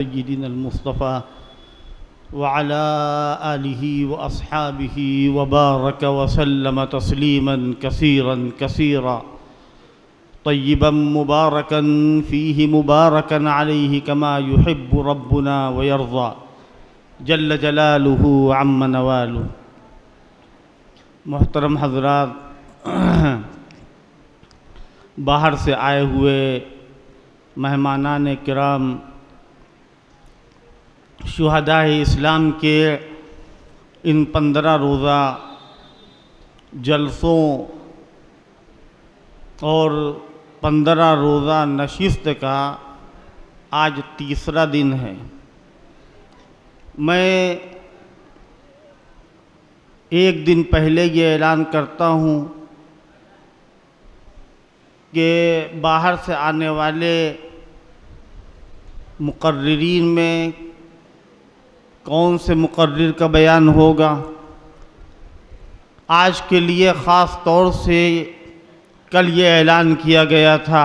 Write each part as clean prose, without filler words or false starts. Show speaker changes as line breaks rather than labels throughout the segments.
سيدنا المصطفى وعلى آله وأصحابه وبارك وسلم تسليما كثيرا كثيرا طيبا مباركا فيه مباركا عليه كما يحب ربنا ويرضى جل جلاله عم نواله. محترم حضرات، باہر سے آئے ہوئے مہمانان کرام، شہداء اسلام کے ان 15 روزہ جلسوں اور 15 روزہ نشست کا آج تیسرا دن ہے۔ میں ایک دن پہلے یہ اعلان کرتا ہوں کہ باہر سے آنے والے مقررین میں کون سے مقرر کا بیان ہوگا۔ آج کے لیے خاص طور سے کل یہ اعلان کیا گیا تھا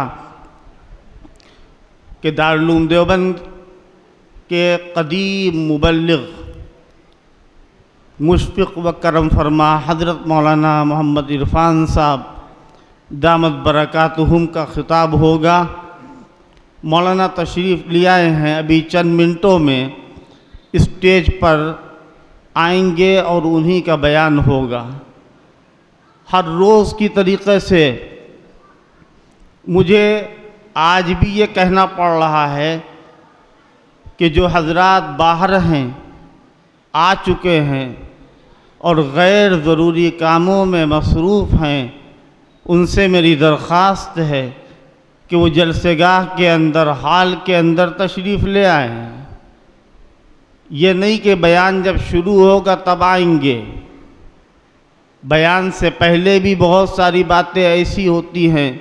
کہ دارالعلوم دیوبند کے قدیم مبلغ مشفق و کرم فرما حضرت مولانا محمد عرفان صاحب دامت برکاتہم کا خطاب ہوگا۔ مولانا تشریف لے آئے ہیں، ابھی چند منٹوں میں اسٹیج پر آئیں گے اور انہی کا بیان ہوگا۔ ہر روز کی طریقے سے مجھے آج بھی یہ کہنا پڑ رہا ہے کہ جو حضرات باہر ہیں، آ چکے ہیں اور غیر ضروری کاموں میں مصروف ہیں، ان سے میری درخواست ہے کہ وہ جلسہ گاہ کے اندر، ہال کے اندر تشریف لے آئیں۔ یہ نہیں کہ بیان جب شروع ہوگا تب آئیں گے۔ بیان سے پہلے بھی بہت ساری باتیں ایسی ہوتی ہیں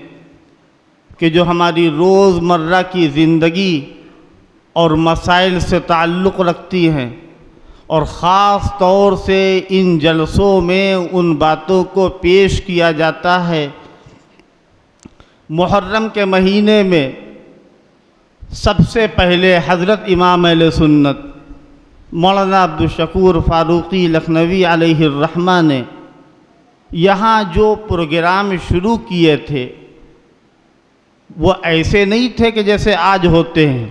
کہ جو ہماری روز مرہ کی زندگی اور مسائل سے تعلق رکھتی ہیں، اور خاص طور سے ان جلسوں میں ان باتوں کو پیش کیا جاتا ہے۔ محرم کے مہینے میں سب سے پہلے حضرت امام اہل سنت مولانا عبدالشکور فاروقی لکھنوی علیہ الرحمہ نے یہاں جو پروگرام شروع کیے تھے وہ ایسے نہیں تھے کہ جیسے آج ہوتے ہیں۔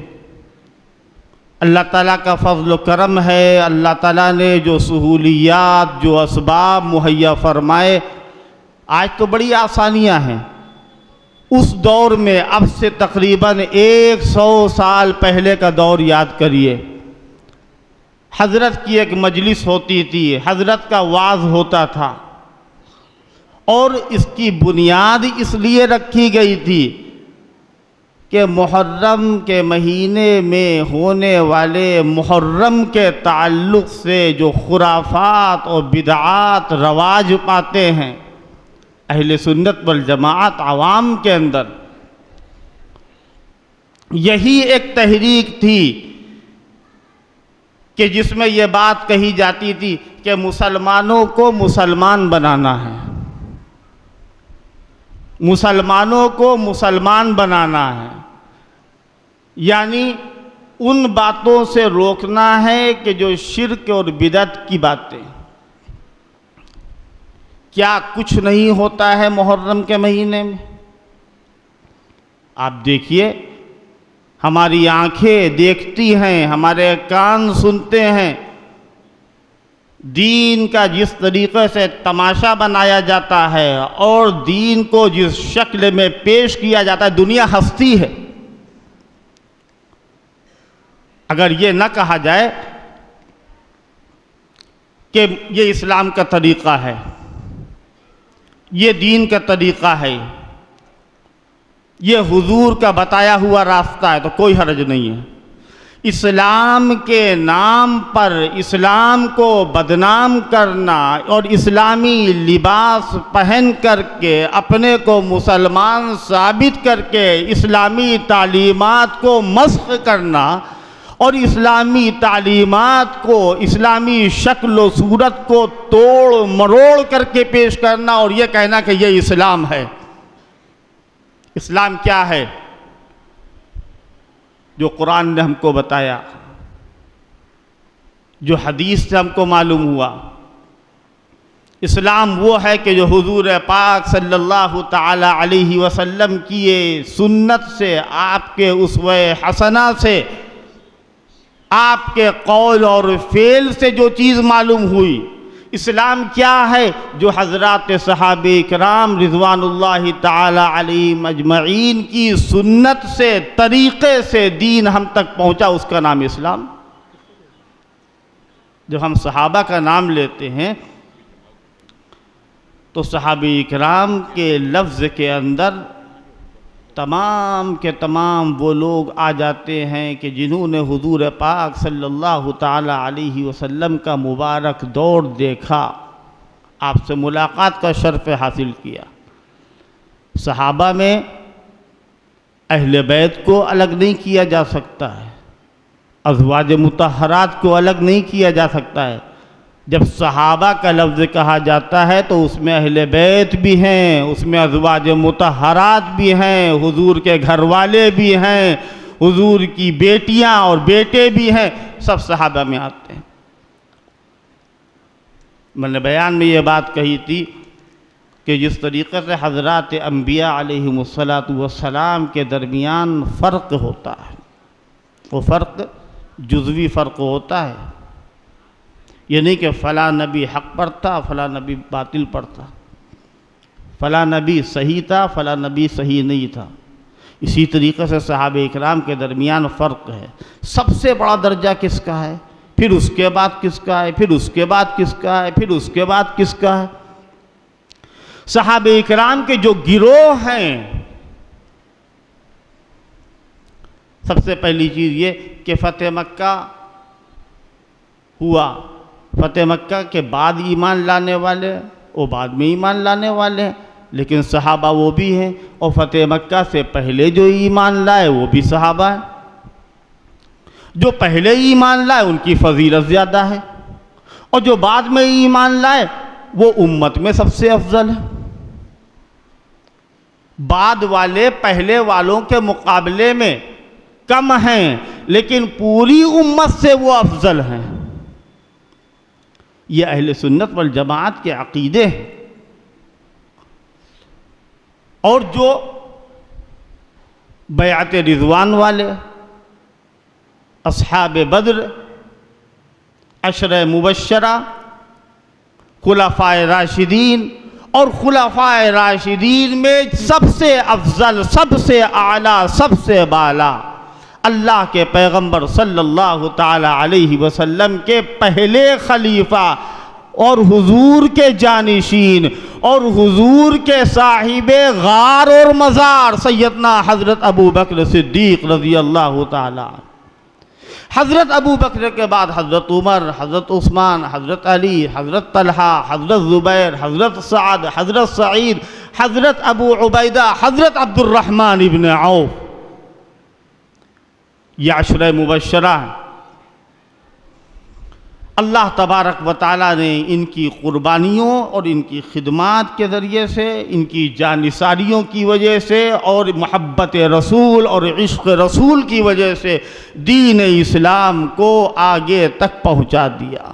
اللہ تعالیٰ کا فضل و کرم ہے، اللہ تعالیٰ نے جو سہولیات، جو اسباب مہیا فرمائے، آج تو بڑی آسانیاں ہیں۔ اس دور میں اب سے تقریباً 100 سال پہلے کا دور یاد کریے۔ حضرت کی ایک مجلس ہوتی تھی، حضرت کا وعظ ہوتا تھا، اور اس کی بنیاد اس لیے رکھی گئی تھی کہ محرم کے مہینے میں ہونے والے محرم کے تعلق سے جو خرافات اور بدعات رواج پاتے ہیں اہل سنت والجماعت عوام کے اندر، یہی ایک تحریک تھی کہ جس میں یہ بات کہی جاتی تھی کہ مسلمانوں کو مسلمان بنانا ہے، مسلمانوں کو مسلمان بنانا ہے، یعنی ان باتوں سے روکنا ہے کہ جو شرک اور بدعت کی باتیں۔ کیا کچھ نہیں ہوتا ہے محرم کے مہینے میں؟ آپ دیکھیے، ہماری آنکھیں دیکھتی ہیں، ہمارے کان سنتے ہیں، دین کا جس طریقے سے تماشا بنایا جاتا ہے اور دین کو جس شکل میں پیش کیا جاتا ہے، دنیا ہنستی ہے۔ اگر یہ نہ کہا جائے کہ یہ اسلام کا طریقہ ہے، یہ دین کا طریقہ ہے، یہ حضور کا بتایا ہوا راستہ ہے، تو کوئی حرج نہیں ہے۔ اسلام کے نام پر اسلام کو بدنام کرنا اور اسلامی لباس پہن کر کے اپنے کو مسلمان ثابت کر کے اسلامی تعلیمات کو مسخ کرنا اور اسلامی تعلیمات کو، اسلامی شکل و صورت کو توڑ مروڑ کر کے پیش کرنا اور یہ کہنا کہ یہ اسلام ہے۔ اسلام کیا ہے؟ جو قرآن نے ہم کو بتایا، جو حدیث سے ہم کو معلوم ہوا۔ اسلام وہ ہے کہ جو حضور پاک صلی اللہ تعالی علیہ وسلم کی سنت سے، آپ کے اسوہ حسنہ سے، آپ کے قول اور فعل سے جو چیز معلوم ہوئی۔ اسلام کیا ہے؟ جو حضرات صحابہ کرام رضوان اللہ تعالی علیہم اجمعین کی سنت سے، طریقے سے دین ہم تک پہنچا، اس کا نام اسلام۔ جب ہم صحابہ کا نام لیتے ہیں تو صحابہ کرام کے لفظ کے اندر تمام کے تمام وہ لوگ آ جاتے ہیں کہ جنہوں نے حضور پاک صلی اللہ تعالی علیہ وسلم کا مبارک دور دیکھا، آپ سے ملاقات کا شرف حاصل کیا۔ صحابہ میں اہل بیت کو الگ نہیں کیا جا سکتا ہے، ازواج مطہرات کو الگ نہیں کیا جا سکتا ہے۔ جب صحابہ کا لفظ کہا جاتا ہے تو اس میں اہل بیت بھی ہیں، اس میں ازواج مطہرات بھی ہیں، حضور کے گھر والے بھی ہیں، حضور کی بیٹیاں اور بیٹے بھی ہیں، سب صحابہ میں آتے ہیں۔ میں نے بیان میں یہ بات کہی تھی کہ جس طریقے سے حضرات انبیاء علیہم السلام کے درمیان فرق ہوتا ہے، وہ فرق جزوی فرق ہوتا ہے۔ یہ نہیں کہ فلاں نبی حق پر تھا، فلاں نبی باطل پر تھا، فلاں نبی صحیح تھا، فلاں نبی صحیح نہیں تھا۔ اسی طریقے سے صحابہ اکرام کے درمیان فرق ہے۔ سب سے بڑا درجہ کس کا ہے، پھر اس کے بعد کس کا ہے، پھر اس کے بعد کس کا ہے، پھر اس کے بعد کس کا ہے۔ صحابہ اکرام کے جو گروہ ہیں، سب سے پہلی چیز یہ کہ فتح مکہ ہوا، فتح مکہ کے بعد ایمان لانے والے وہ بعد میں ایمان لانے والے ہیں، لیکن صحابہ وہ بھی ہیں، اور فتح مکہ سے پہلے جو ایمان لائے وہ بھی صحابہ ہیں۔ جو پہلے ایمان لائے ان کی فضیلت زیادہ ہے، اور جو بعد میں ایمان لائے وہ امت میں سب سے افضل ہے۔ بعد والے پہلے والوں کے مقابلے میں کم ہیں، لیکن پوری امت سے وہ افضل ہیں۔ یہ اہل سنت والجماعت کے عقیدے ہیں۔ اور جو بیعت رضوان والے، اصحاب بدر، عشرہ مبشرہ، خلفائے راشدین، اور خلفائے راشدین میں سب سے افضل، سب سے اعلیٰ، سب سے بالا اللہ کے پیغمبر صلی اللہ تعالی علیہ وسلم کے پہلے خلیفہ اور حضور کے جانشین اور حضور کے صاحب غار اور مزار سیدنا حضرت ابو بکر صدیق رضی اللہ تعالی عنہ۔ حضرت ابو بکر کے بعد حضرت عمر، حضرت عثمان، حضرت علی، حضرت طلحہ، حضرت زبیر، حضرت سعد، حضرت سعید، حضرت ابو عبیدہ، حضرت عبد الرحمن ابن عوف۔ یہ عشرہ مبشرہ ہیں۔ اللہ تبارک و تعالیٰ نے ان کی قربانیوں اور ان کی خدمات کے ذریعے سے، ان کی جانثاریوں کی وجہ سے اور محبت رسول اور عشق رسول کی وجہ سے دین اسلام کو آگے تک پہنچا دیا۔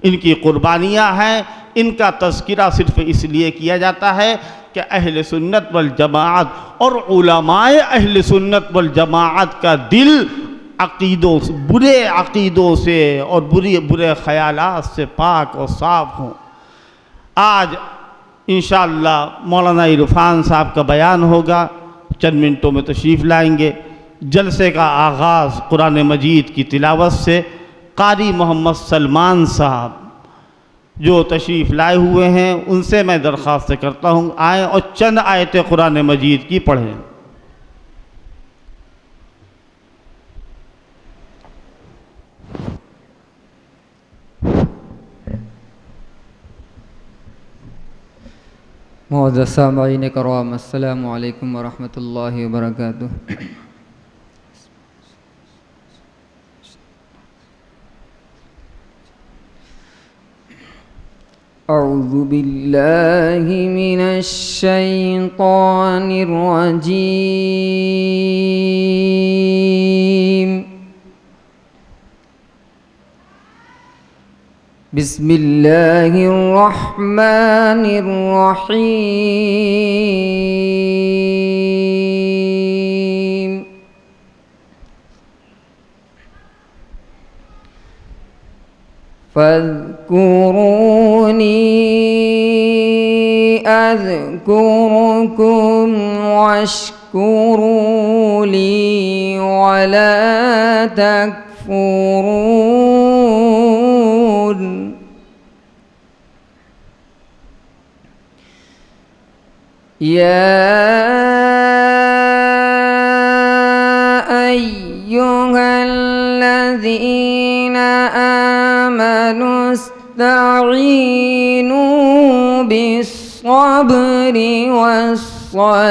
ان کی قربانیاں ہیں، ان کا تذکرہ صرف اس لیے کیا جاتا ہے کہ اہل سنت والجماعت اور علماء اہل سنت والجماعت کا دل عقیدوں سے، برے عقیدوں سے اور برے خیالات سے پاک اور صاف ہوں۔ آج انشاءاللہ مولانا عرفان صاحب کا بیان ہوگا، چند منٹوں میں تشریف لائیں گے۔ جلسے کا آغاز قرآن مجید کی تلاوت سے قاری محمد سلمان صاحب جو تشریف لائے ہوئے ہیں ان سے میں درخواست کرتا ہوں آئیں اور چند آیتیں قرآن مجید کی پڑھیں۔
معزز سامعین کرام، السلام علیکم ورحمۃ اللہ وبرکاتہ۔ اعوذ باللہ من الشیطان الرجیم۔ بسم الله الرحمن الرحيم فاذكروني أذكركم واشكروا لي ولا تكفرون يا أيها الذين آمنوا استعينوا بالصبر والصلاة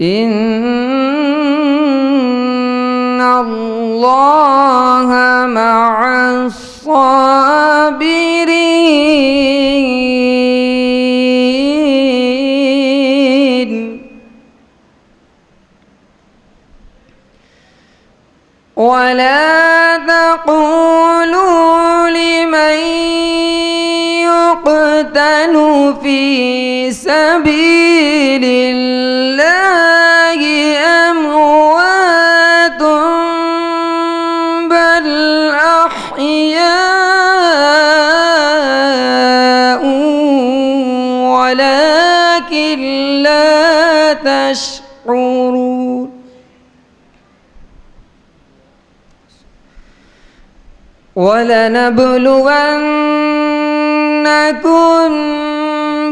إن الله مع الصابرين ولا تقولوا لمن يقتل في سبيل الله أموات بل أحياء ولكن لا تشعرون ولنبلونكم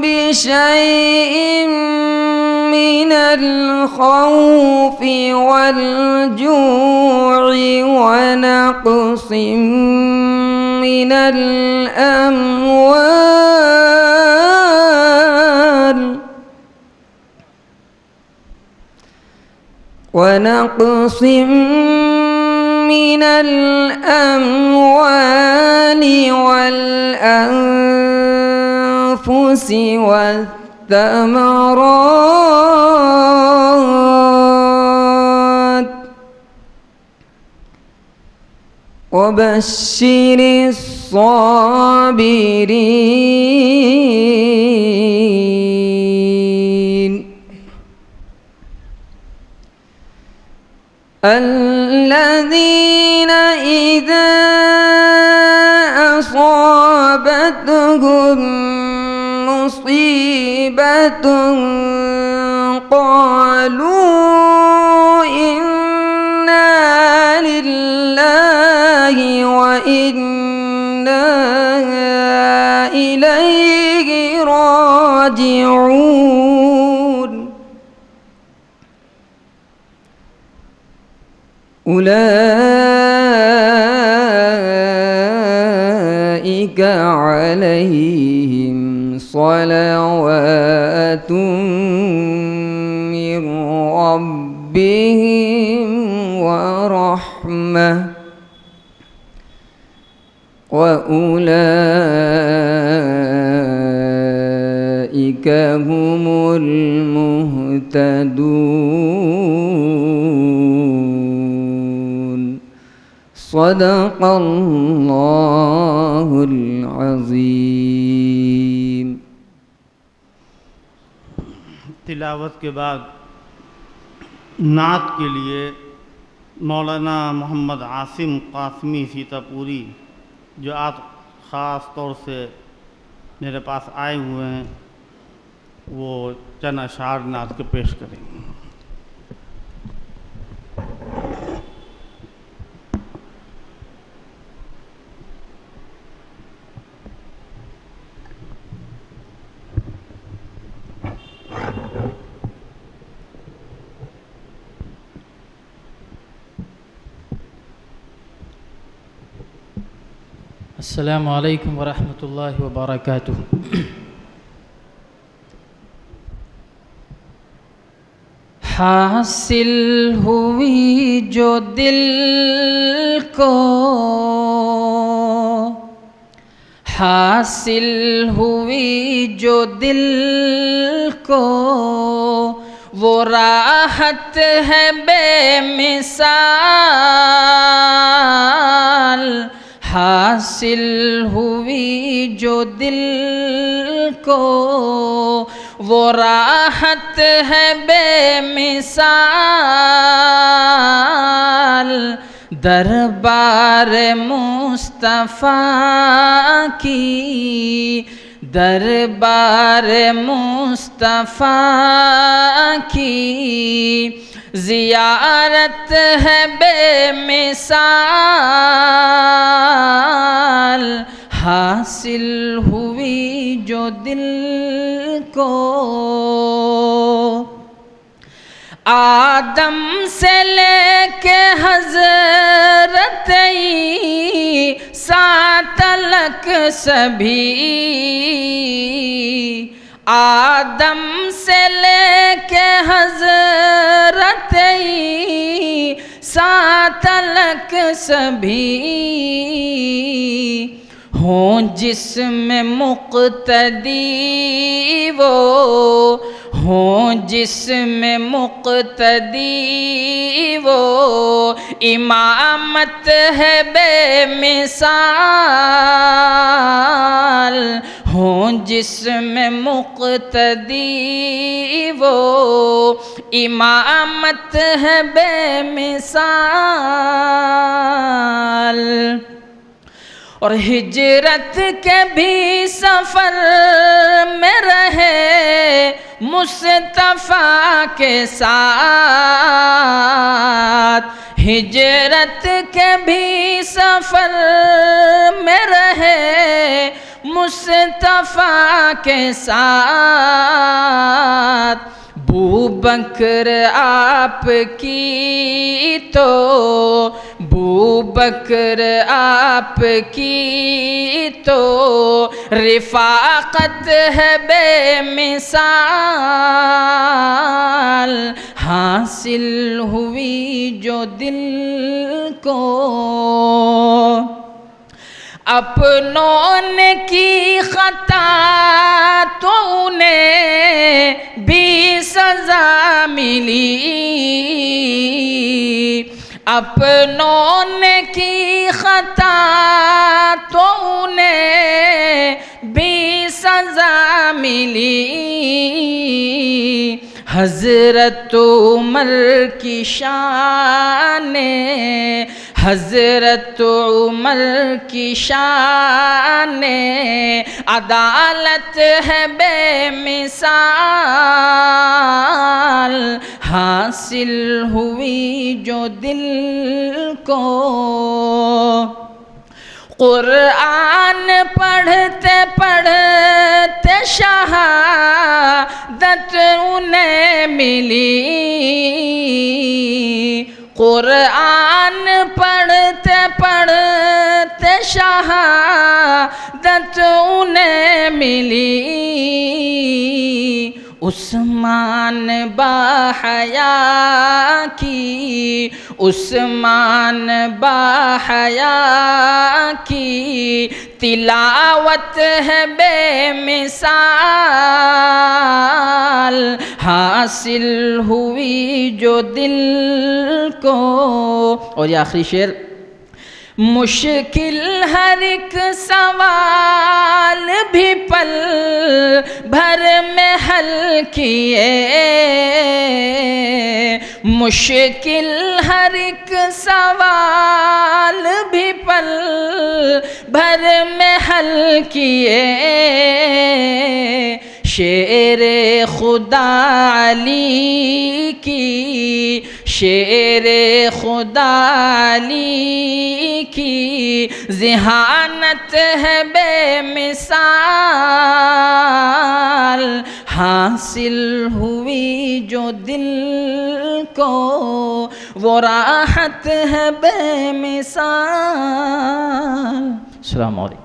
بشيء من الخوف والجوع ونقص من الأموال والأنفس والثمرات وبشر الصابرين الذين إذا أصابتهم مصيبة قالوا إنا لله وإنا إليه راجعون أولئك عليهم صلوات من ربهم ورحمة وأولئك هم المهتدون صدق الله العظيم.
تلاوت کے بعد نعت کے لیے مولانا محمد عاصم قاسمی سیتا پوری جو آج خاص طور سے میرے پاس آئے ہوئے ہیں وہ چند اشعار نعت کے پیش کریں گے.
السلام علیکم ورحمۃ اللہ وبرکاتہ. حاصل ہوئی جو دل کو حاصل ہوئی جو دل کو وہ راحت ہے بے مثال حاصل ہوئی جو دل کو، وہ راحت ہے بے مثال دربار مصطفیٰ کی، دربار مصطفیٰ کی زیارت ہے بے مثال حاصل ہوئی جو دل کو۔ آدم سے لے کے حضرت عیسیٰ تلک سبھی، آدم سے لے کے حضرت عیسیٰ تلک سبھی ہوں جس میں مقتدی وہ، ہوں جس میں مقتدی وہ، امامت ہے بے مثال ہوں جس میں مقتدی وہ، امامت ہے بے مثال۔ اور ہجرت کے بھی سفر میں رہے مصطفیٰ کے ساتھ، ہجرت کے بھی سفر میں رہے مصطفیٰ کے ساتھ۔ بوبکر آپ کی تو، بوبکر آپ کی تو رفاقت ہے بے مثال حاصل ہوئی جو دل کو۔ اپنوں نے کی خطا تو انہیں بھی سزا ملی، اپنوں نے کی خطا تو انہیں بھی سزا ملی۔ حضرت عمر کی شان، حضرت عمر کی شان عدالت ہے بے مثال حاصل ہوئی جو دل کو۔ قرآن پڑھتے پڑھتے شہادت انہیں ملی، قرآن پڑھتے پڑھتے شہادت انہیں ملی۔ عثمان باحیا کی، عثمان باحیا کی تلاوت ہے بے مثال حاصل ہوئی جو دل کو۔ اور یہ آخری شعر، مشکل ہر ایک سوال بھی پل بھر میں حل کیے، مشکل ہر ایک سوال بھی پل بھر میں حل کیے۔ شعر خدا علی کی، شعر خدا علی کی ذہانت ہے بے مثال حاصل ہوئی جو دل کو، وہ راحت ہے بے مثال۔ السلام علیکم۔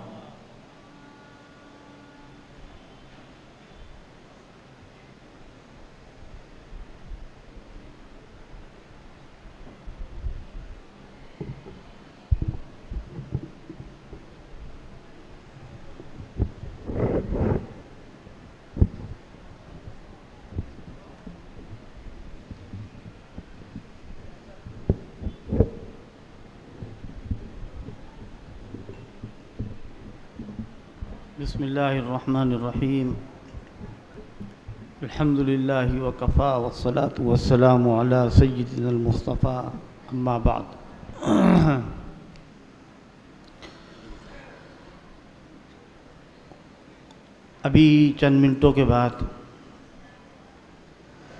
بسم اللہ الرحمن الرحیم الحمد للہ وکفا والصلاة والسلام علی سیدنا المصطفیٰ اما بعد. ابھی چند منٹوں کے بعد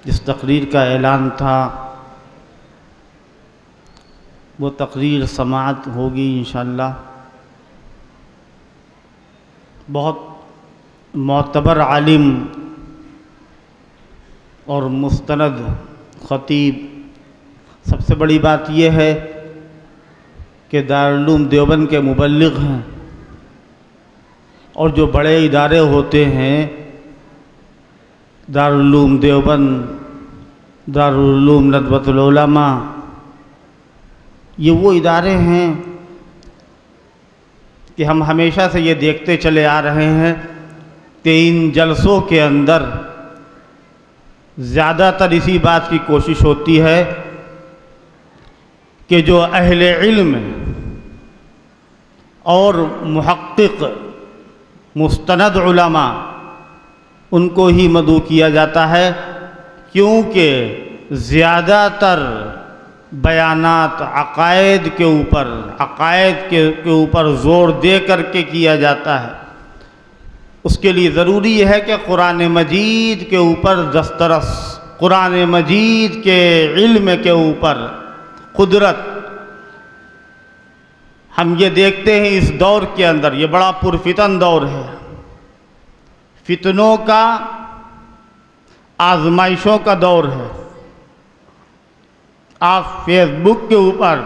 جس تقریر کا اعلان تھا وہ تقریر سماعت ہوگی انشاءاللہ. بہت معتبر عالم اور مستند خطیب. سب سے بڑی بات یہ ہے کہ دارالعلوم دیوبند کے مبلغ ہیں، اور جو بڑے ادارے ہوتے ہیں دارالعلوم دیوبند، دارالعلوم ندوۃ العلماء، یہ وہ ادارے ہیں کہ ہم ہمیشہ سے یہ دیکھتے چلے آ رہے ہیں کہ ان جلسوں کے اندر زیادہ تر اسی بات کی کوشش ہوتی ہے کہ جو اہل علم اور محقق مستند علماء ان کو ہی مدعو کیا جاتا ہے، کیونکہ زیادہ تر بیانات عقائد کے اوپر زور دے کر کے کیا جاتا ہے. اس کے لیے ضروری ہے کہ قرآن مجید کے اوپر دسترس، قرآن مجید کے علم کے اوپر قدرت. ہم یہ دیکھتے ہیں اس دور کے اندر، یہ بڑا پرفتن دور ہے، فتنوں کا، آزمائشوں کا دور ہے. آپ فیس بک کے اوپر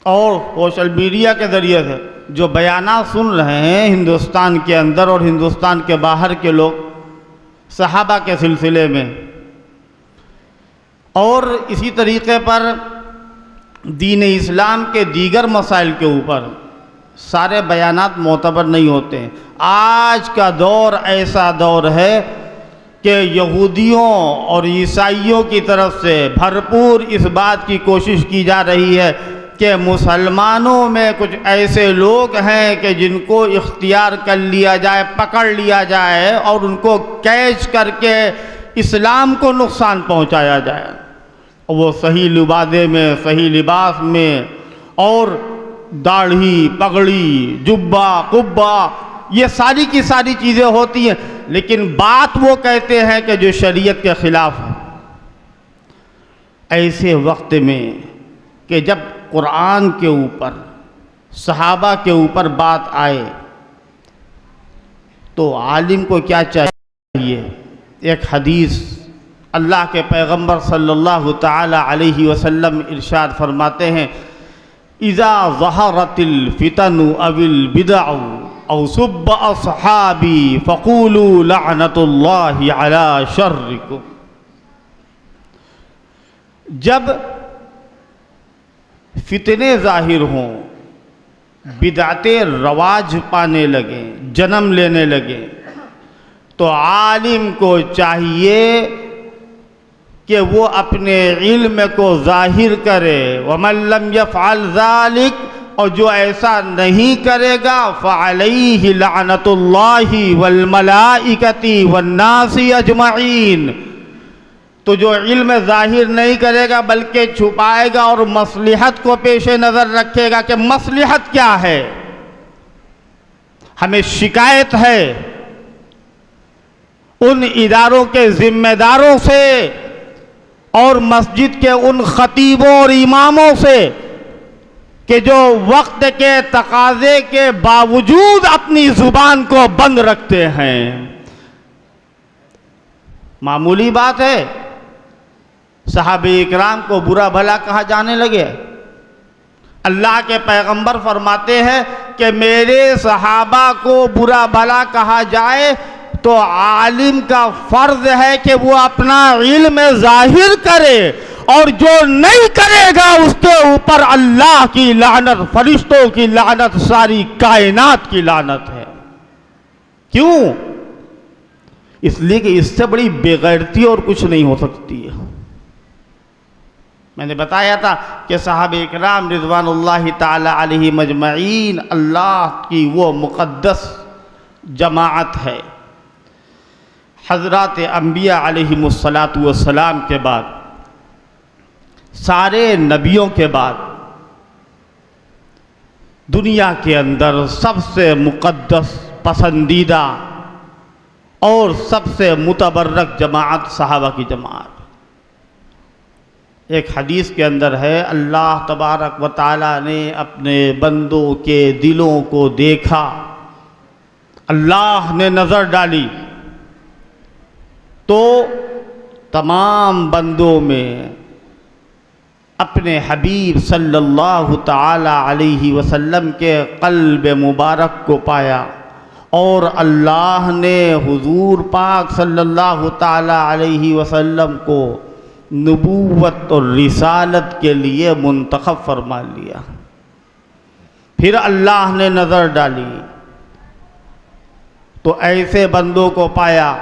اور سوشل میڈیا کے ذریعے سے جو بیانات سن رہے ہیں ہندوستان کے اندر اور ہندوستان کے باہر کے لوگ صحابہ کے سلسلے میں، اور اسی طریقے پر دین اسلام کے دیگر مسائل کے اوپر سارے بیانات معتبر نہیں ہوتے ہیں. آج کا دور ایسا دور ہے کہ یہودیوں اور عیسائیوں کی طرف سے بھرپور اس بات کی کوشش کی جا رہی ہے کہ مسلمانوں میں کچھ ایسے لوگ ہیں کہ جن کو اختیار کر لیا جائے، پکڑ لیا جائے اور ان کو کیچ کر کے اسلام کو نقصان پہنچایا جائے. وہ صحیح لبادے میں، صحیح لباس میں، اور داڑھی، پگڑی، جبہ، قبہ، یہ ساری کی ساری چیزیں ہوتی ہیں، لیکن بات وہ کہتے ہیں کہ جو شریعت کے خلاف ہے. ایسے وقت میں کہ جب قرآن کے اوپر، صحابہ کے اوپر بات آئے تو عالم کو کیا چاہیے؟ ایک حدیث اللہ کے پیغمبر صلی اللہ تعالی علیہ وسلم ارشاد فرماتے ہیں: اذا ظہرت الفتن او البدع او سب اصحابی فقولوا لعنت اللہ علی شرکم. جب فتنے ظاہر ہوں، بدعتیں رواج پانے لگیں، جنم لینے لگیں، تو عالم کو چاہیے کہ وہ اپنے علم کو ظاہر کرے. وَمَن لَّمْ يَفْعَلْ ذَلِكَ، اور جو ایسا نہیں کرے گا فَعَلَيْهِ لَعْنَةُ اللَّهِ وَالْمَلَائِكَةِ وَالنَّاسِ أَجْمَعِينَ. تو جو علم ظاہر نہیں کرے گا بلکہ چھپائے گا اور مصلحت کو پیش نظر رکھے گا کہ مصلحت کیا ہے. ہمیں شکایت ہے ان اداروں کے ذمہ داروں سے اور مسجد کے ان خطیبوں اور اماموں سے کہ جو وقت کے تقاضے کے باوجود اپنی زبان کو بند رکھتے ہیں. معمولی بات ہے، صحابہ اکرام کو برا بھلا کہا جانے لگے. اللہ کے پیغمبر فرماتے ہیں کہ میرے صحابہ کو برا بھلا کہا جائے تو عالم کا فرض ہے کہ وہ اپنا علم ظاہر کرے، اور جو نہیں کرے گا اس کے اوپر اللہ کی لعنت، فرشتوں کی لعنت، ساری کائنات کی لعنت ہے. کیوں؟ اس لیے کہ اس سے بڑی بے غیرتی اور کچھ نہیں ہو سکتی ہے. میں نے بتایا تھا کہ صحابہ اکرام رضوان اللہ تعالی علیہ مجمعین اللہ کی وہ مقدس جماعت ہے۔ حضرات انبیاء علیہم الصلاۃ کے بعد، سارے نبیوں کے بعد، دنیا کے اندر سب سے مقدس، پسندیدہ اور سب سے متبرک جماعت صحابہ کی جماعت۔ ایک حدیث کے اندر ہے، اللہ تبارک و تعالیٰ نے اپنے بندوں کے دلوں کو دیکھا، اللہ نے نظر ڈالی تو تمام بندوں میں اپنے حبیب صلی اللہ تعالی علیہ وسلم کے قلب مبارک کو پایا، اور اللہ نے حضور پاک صلی اللہ تعالی علیہ وسلم کو نبوت اور رسالت کے لیے منتخب فرما لیا۔ پھر اللہ نے نظر ڈالی تو ایسے بندوں کو پایا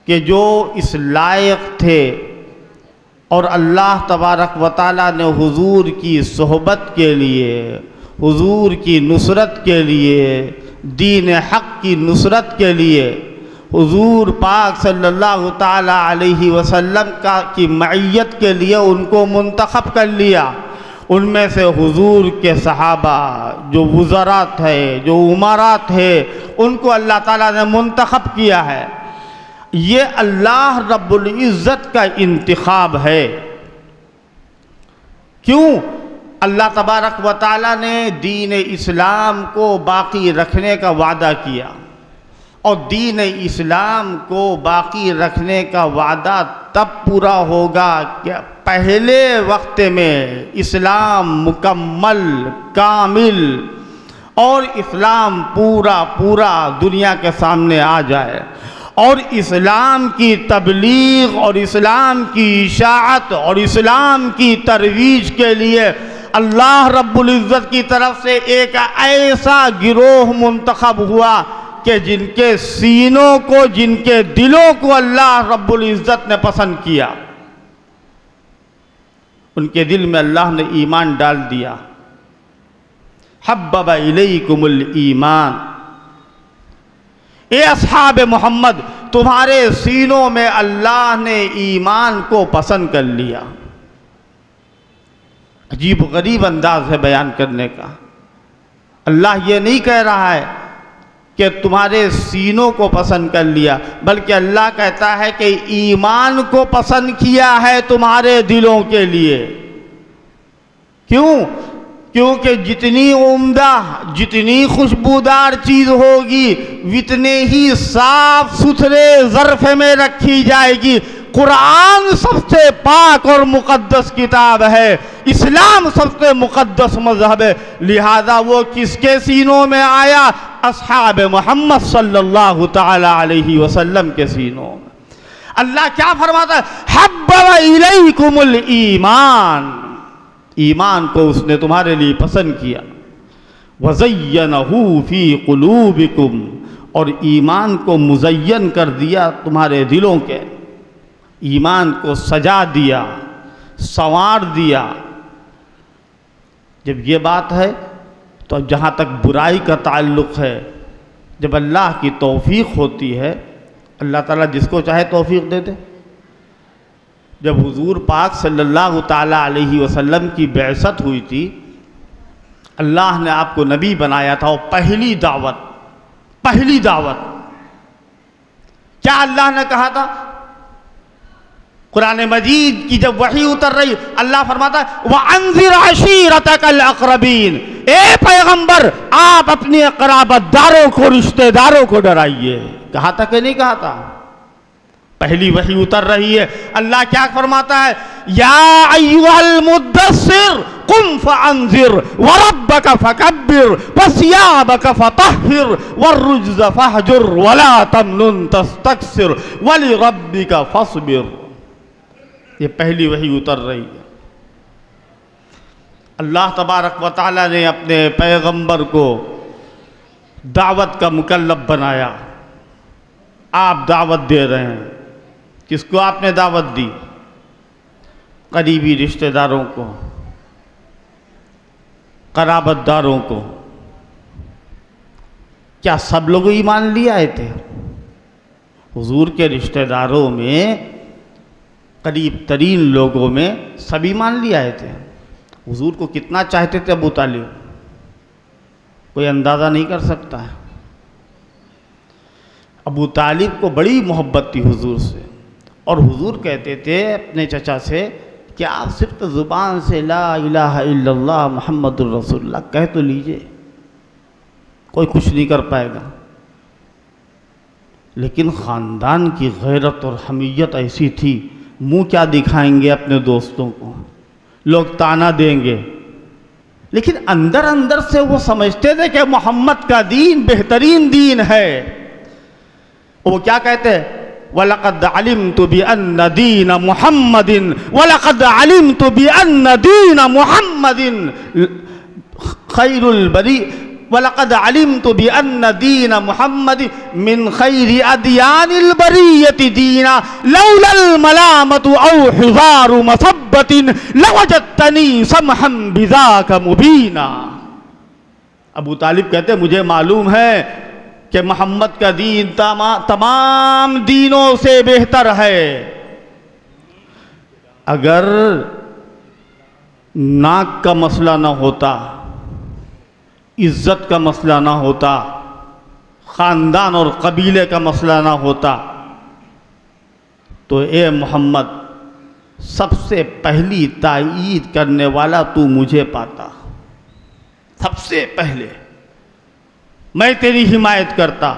کہ جو اس لائق تھے، اور اللہ تبارک و تعالیٰ نے حضور کی صحبت کے لیے، حضور کی نصرت کے لیے، دین حق کی نصرت کے لیے، حضور پاک صلی اللہ تعالی علیہ وسلم کی معیت کے لیے ان کو منتخب کر لیا۔ ان میں سے حضور کے صحابہ جو وزراء تھے، جو امراء تھے، ان کو اللہ تعالیٰ نے منتخب کیا ہے۔ یہ اللہ رب العزت کا انتخاب ہے۔ کیوں؟ اللہ تبارک و تعالیٰ نے دین اسلام کو باقی رکھنے کا وعدہ کیا، اور دین اسلام کو باقی رکھنے کا وعدہ تب پورا ہوگا کہ پہلے وقت میں اسلام مکمل، کامل اور اسلام پورا دنیا کے سامنے آ جائے، اور اسلام کی تبلیغ اور اسلام کی اشاعت اور اسلام کی ترویج کے لیے اللہ رب العزت کی طرف سے ایک ایسا گروہ منتخب ہوا کہ جن کے سینوں کو، جن کے دلوں کو اللہ رب العزت نے پسند کیا۔ ان کے دل میں اللہ نے ایمان ڈال دیا۔ حبب الیکم الایمان، اے اصحاب محمد، تمہارے سینوں میں اللہ نے ایمان کو پسند کر لیا۔ عجیب غریب انداز ہے بیان کرنے کا۔ اللہ یہ نہیں کہہ رہا ہے کہ تمہارے سینوں کو پسند کر لیا، بلکہ اللہ کہتا ہے کہ ایمان کو پسند کیا ہے تمہارے دلوں کے لیے۔ کیوں؟ کیونکہ جتنی عمدہ، جتنی خوشبودار چیز ہوگی، اتنے ہی صاف ستھرے ظرف میں رکھی جائے گی۔ قرآن سب سے پاک اور مقدس کتاب ہے، اسلام سب سے مقدس مذہب ہے، لہذا وہ کس کے سینوں میں آیا؟ اصحاب محمد صلی اللہ تعالی علیہ وسلم کے سینوں میں۔ اللہ کیا فرماتا ہے؟ حبب الیکم الایمان، ایمان کو اس نے تمہارے لیے پسند کیا۔ وَزَيَّنَهُ فِي قُلُوبِكُمْ، اور ایمان کو مزین کر دیا تمہارے دلوں کے، ایمان کو سجا دیا، سنوار دیا۔ جب یہ بات ہے تو جہاں تک برائی کا تعلق ہے، جب اللہ کی توفیق ہوتی ہے، اللہ تعالیٰ جس کو چاہے توفیق دے دے۔ جب حضور پاک صلی اللہ تعالی علیہ وسلم کی بعثت ہوئی تھی، اللہ نے آپ کو نبی بنایا تھا، اور پہلی دعوت کیا اللہ نے کہا تھا؟ قرآن مجید کی جب وحی اتر رہی، اللہ فرماتا ہے وَأَنذِرْ عَشِيرَتَكَ الْأَقْرَبِينَ، اے پیغمبر آپ اپنے قرابت داروں کو، رشتہ داروں کو ڈرائیے۔ کہا تھا کہ نہیں کہا تھا؟ پہلی وحی اتر رہی ہے، اللہ کیا فرماتا ہے؟ یا ایھا المدثر قم فانذر وربک فکبر وثیابک فطہر والرجز فاہجر ولا تمنن تستکثر ولربک فاصبر۔ یہ پہلی وحی اتر رہی ہے۔ اللہ تبارک و تعالی نے اپنے پیغمبر کو دعوت کا مکلف بنایا۔ آپ دعوت دے رہے ہیں، کس کو آپ نے دعوت دی؟ قریبی رشتہ داروں کو، قرابت داروں کو، کیا سب لوگ ایمان لیے آئے تھے؟ حضور کے رشتہ داروں میں، قریب ترین لوگوں میں سب ایمان لیے آئے تھے۔ حضور کو کتنا چاہتے تھے ابو طالب، کوئی اندازہ نہیں کر سکتا ہے۔ ابو طالب کو بڑی محبت تھی حضور سے، اور حضور کہتے تھے اپنے چچا سے کہ آپ صرف زبان سے لا الہ الا اللہ محمد الرسول اللہ کہہ تو لیجئے، کوئی کچھ نہیں کر پائے گا۔ لیکن خاندان کی غیرت اور حمیت ایسی تھی، منہ کیا دکھائیں گے اپنے دوستوں کو، لوگ تانا دیں گے، لیکن اندر اندر سے وہ سمجھتے تھے کہ محمد کا دین بہترین دین ہے۔ وہ کیا کہتے ہیں؟ وَلَقَدْ عَلِمْتُ بِأَنَّ دِينَ مُحَمَّدٍ وَلَقَدْ عَلِمْتُ بِأَنَّ دِينَ مُحَمَّدٍ خَيْرُ الْبَرِيِّ وَلَقَدْ عَلِمْتُ بِأَنَّ دِينَ مُحَمَّدٍ مِّن خَيْرِ أَدْيَانِ الْبَرِيَّةِ دِينًا لَوْلَا الْمَلَامَةُ أَوْ حِذَارُ مَثَبَّةٍ لَوَجَدْتَنِي سَمْحًا بِذَاكَ مُبِينًا۔ ابو طالب کہتے ہیں مجھے معلوم ہے کہ محمد کا دین تمام دینوں سے بہتر ہے۔ اگر ناک کا مسئلہ نہ ہوتا، عزت کا مسئلہ نہ ہوتا، خاندان اور قبیلے کا مسئلہ نہ ہوتا، تو اے محمد سب سے پہلی تائید کرنے والا تو مجھے پاتا، سب سے پہلے میں تیری حمایت کرتا۔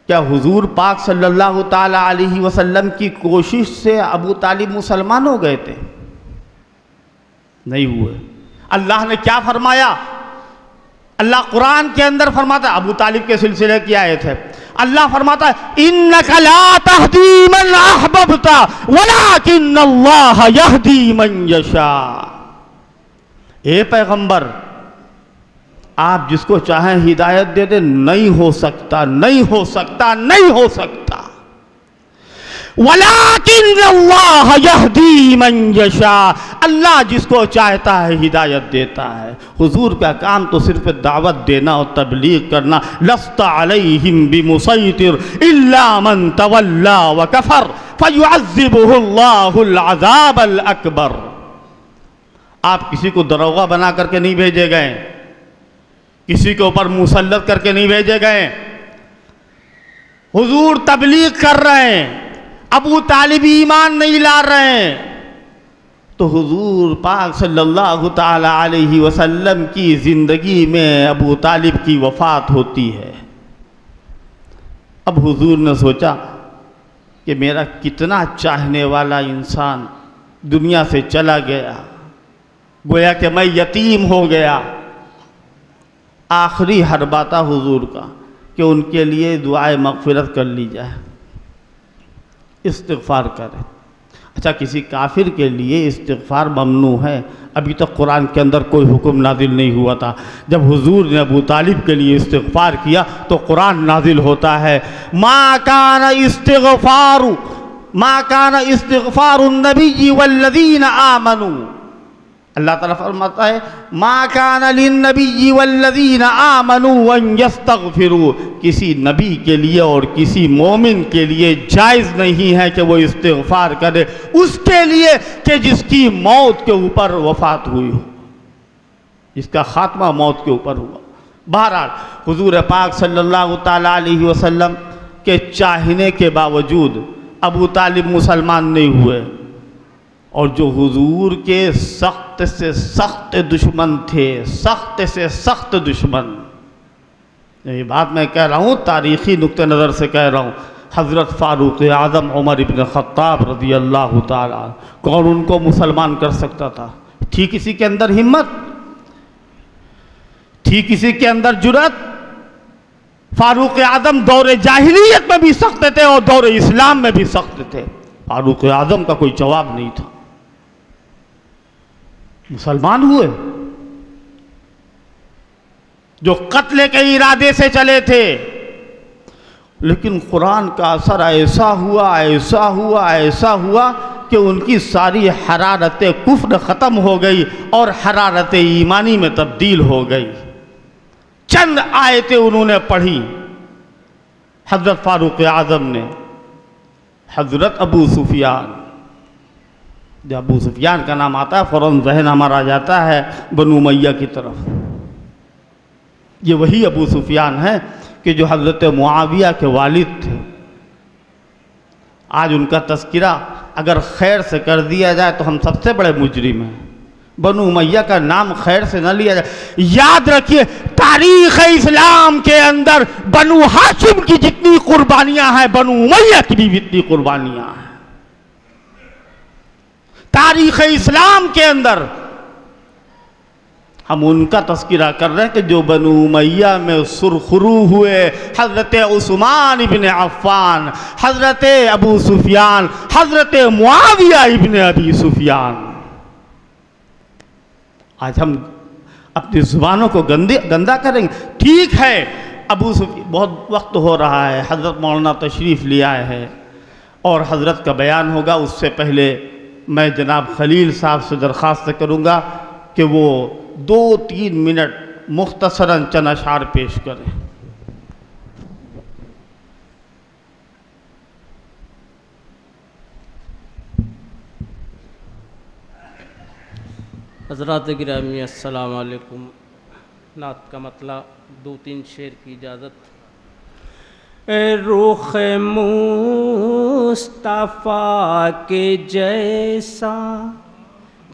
کیا حضور پاک صلی اللہ تعالی علیہ وسلم کی کوشش سے ابو طالب مسلمان ہو گئے تھے؟ نہیں ہوئے۔ اللہ نے کیا فرمایا؟ اللہ قرآن کے اندر فرماتا ہے، ابو طالب کے سلسلے کی آیت ہے، اللہ فرماتا ہے اِنَّكَ لَا تَهْدِي مَنْ أَحْبَبْتَ وَلَكِنَّ اللَّهَ يَهْدِي مَنْ يَشَاءُ۔ اے پیغمبر، آپ جس کو چاہیں ہدایت دے دیں، نہیں ہو سکتا، نہیں ہو سکتا، نہیں ہو سکتا۔ وَلَكِنَّ اللَّهَ يَهْدِي مَنْ يَشَاءُ، اللہ جس کو چاہتا ہے ہدایت دیتا ہے۔ حضور کا کام تو صرف دعوت دینا اور تبلیغ کرنا، لَسْتَ عَلَيْهِمْ بِمُسَيْطِرٍ إِلَّا مَنْ تَوَلَّى وَكَفَرَ فَيُعَذِّبُهُ اللَّهُ الْعَذَابَ الْأَكْبَرَ۔ آپ کسی کو دروغہ بنا کر کے نہیں بھیجے گئے، کسی کے اوپر مسلط کر کے نہیں بھیجے گئے، حضور تبلیغ کر رہے ہیں، ابو طالب ایمان نہیں لا رہے ہیں، تو حضور پاک صلی اللہ تعالی علیہ وسلم کی زندگی میں ابو طالب کی وفات ہوتی ہے۔ اب حضور نے سوچا کہ میرا کتنا چاہنے والا انسان دنیا سے چلا گیا، گویا کہ میں یتیم ہو گیا۔ آخری حربہ تھا حضور کا کہ ان کے لیے دعائے مغفرت کر لی جائے، استغفار کرے۔ اچھا، کسی کافر کے لیے استغفار ممنوع ہے، ابھی تک قرآن کے اندر کوئی حکم نازل نہیں ہوا تھا۔ جب حضور نے ابو طالب کے لیے استغفار کیا تو قرآن نازل ہوتا ہے، ما کان استغفار النبی والذین آمنوا۔ اللہ تعالیٰ فرماتا ہے ما کان للنبی والذین آمنوا ان یستغفروا، کسی نبی کے لیے اور کسی مومن کے لیے جائز نہیں ہے کہ وہ استغفار کرے اس کے لیے کہ جس کی موت کے اوپر وفات ہوئی ہو، جس کا خاتمہ موت کے اوپر ہوا۔ بہرحال حضور پاک صلی اللہ تعالی علیہ وسلم کے چاہنے کے باوجود ابو طالب مسلمان نہیں ہوئے، اور جو حضور کے سخت سے سخت دشمن تھے، سخت سے سخت دشمن، یہ بات میں کہہ رہا ہوں تاریخی نقطہ نظر سے کہہ رہا ہوں، حضرت فاروق اعظم عمر ابن خطاب رضی اللہ تعالیٰ، کون ان کو مسلمان کر سکتا تھا؟ تھی کسی کے اندر ہمت؟ تھی کسی کے اندر جرأت؟ فاروق اعظم دور جاہلیت میں بھی سخت تھے اور دور اسلام میں بھی سخت تھے، فاروق اعظم کا کوئی جواب نہیں تھا، مسلمان ہوئے۔ جو قتل کے ارادے سے چلے تھے، لیکن قرآن کا اثر ایسا ہوا کہ ان کی ساری حرارت کفر ختم ہو گئی اور حرارت ایمانی میں تبدیل ہو گئی۔ چند آیتیں انہوں نے پڑھی حضرت فاروق اعظم نے، حضرت ابو سفیان، جب ابو سفیان کا نام آتا ہے فوراً ذہن ہمارا جاتا ہے بنو امیہ کی طرف۔ یہ وہی ابو سفیان ہے کہ جو حضرت معاویہ کے والد تھے۔ آج ان کا تذکرہ اگر خیر سے کر دیا جائے تو ہم سب سے بڑے مجرم ہیں۔ بنو امیہ کا نام خیر سے نہ لیا جائے۔ یاد رکھیے تاریخ اسلام کے اندر بنو ہاشم کی جتنی قربانیاں ہیں بنو امیہ کی بھی اتنی قربانیاں ہیں۔ تاریخ اسلام کے اندر ہم ان کا تذکرہ کر رہے ہیں کہ جو بنو امیہ میں سرخرو ہوئے، حضرت عثمان ابن عفان، حضرت ابو سفیان، حضرت معاویہ ابن ابی سفیان۔ آج ہم اپنی زبانوں کو گندا کریں گے؟ ٹھیک ہے، ابو سفیان بہت وقت ہو رہا ہے، حضرت مولانا تشریف لے آئے ہیں اور حضرت کا بیان ہوگا۔ اس سے پہلے میں جناب خلیل صاحب سے درخواست کروں گا کہ وہ 2-3 منٹ مختصراً چند اشعار پیش کریں۔
حضرات گرامی السلام علیکم۔ نعت کا مطلع 2-3 شعر کی اجازت۔ رخ مصطفیٰ کے جیسا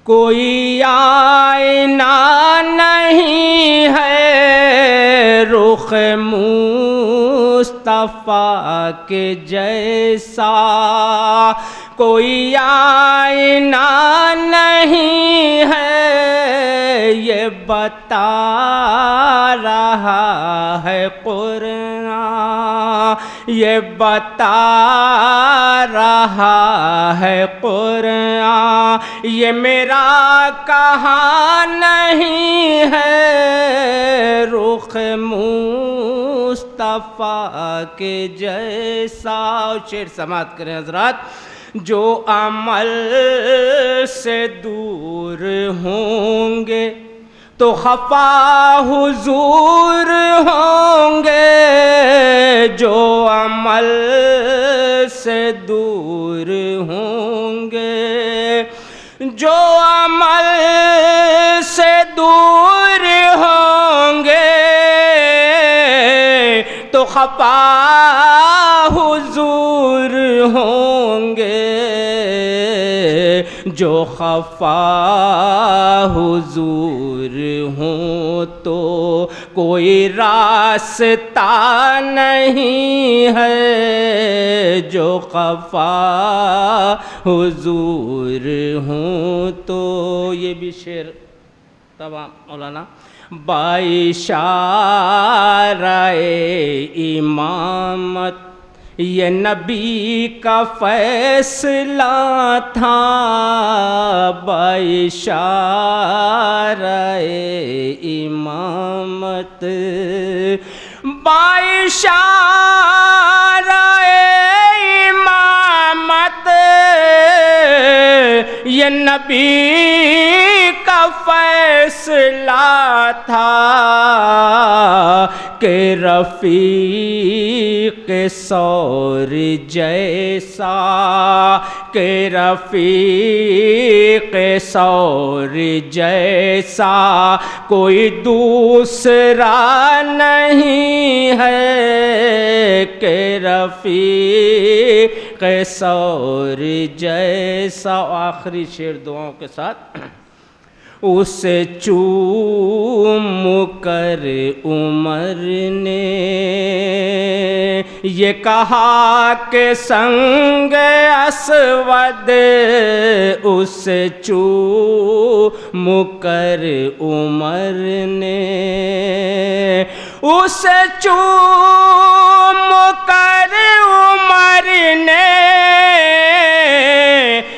کوئی آئینہ نہیں ہے، رخ مصطفیٰ کے جیسا کوئی آئینہ نہیں ہے، یہ بتا رہا ہے قرآن، یہ بتا رہا ہے قرآن، یہ میرا کہاں نہیں ہے، رخ مصطفیٰ کے جیسا۔ شعر سماعت کریں حضرات۔ جو عمل سے دور ہوں گے تو خفا حضور ہوں گے، جو عمل سے دور ہوں گے، جو عمل سے دور ہوں گے تو خفا حضور ہوں گے، جو خفا حضور ہوں تو کوئی راستہ نہیں ہے، جو خفا حضور ہوں تو۔ یہ بھی شعر تمام مولانا۔ باشارہ امامت یہ نبی کا فیصلہ تھا، باشارہ امامت، باشارہ امامت یہ نبی کا فیصلہ تھا کہ رفیق سور جیسا، کہ رفیق سور جیسا کوئی دوسرا نہیں ہے، کہ رفیق سور جیسا۔ آخری شعر دعاؤں کے ساتھ۔ اسے چوم کر عمر نے یہ کہا کہ سنگ اسود، اسے چوم کر عمر نے، اسے چوم کر عمر نے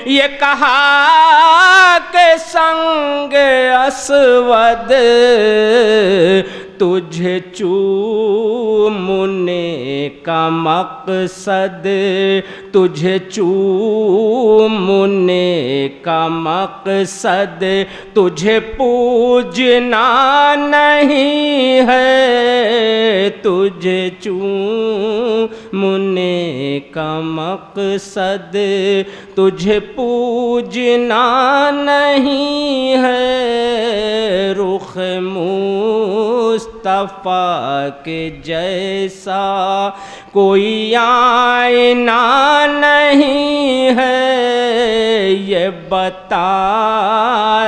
یہ کہا کہ سنگ اسود تجھے چومنے کا مقصد تجھے چومنے کا مقصد تجھے پوجنا نہیں ہے، تجھے چومنے کا مقصد تجھے پوجنا نہیں ہے، رخ مصطفیٰ کے جیسا کوئی آئینہ نہیں ہے، یہ بتا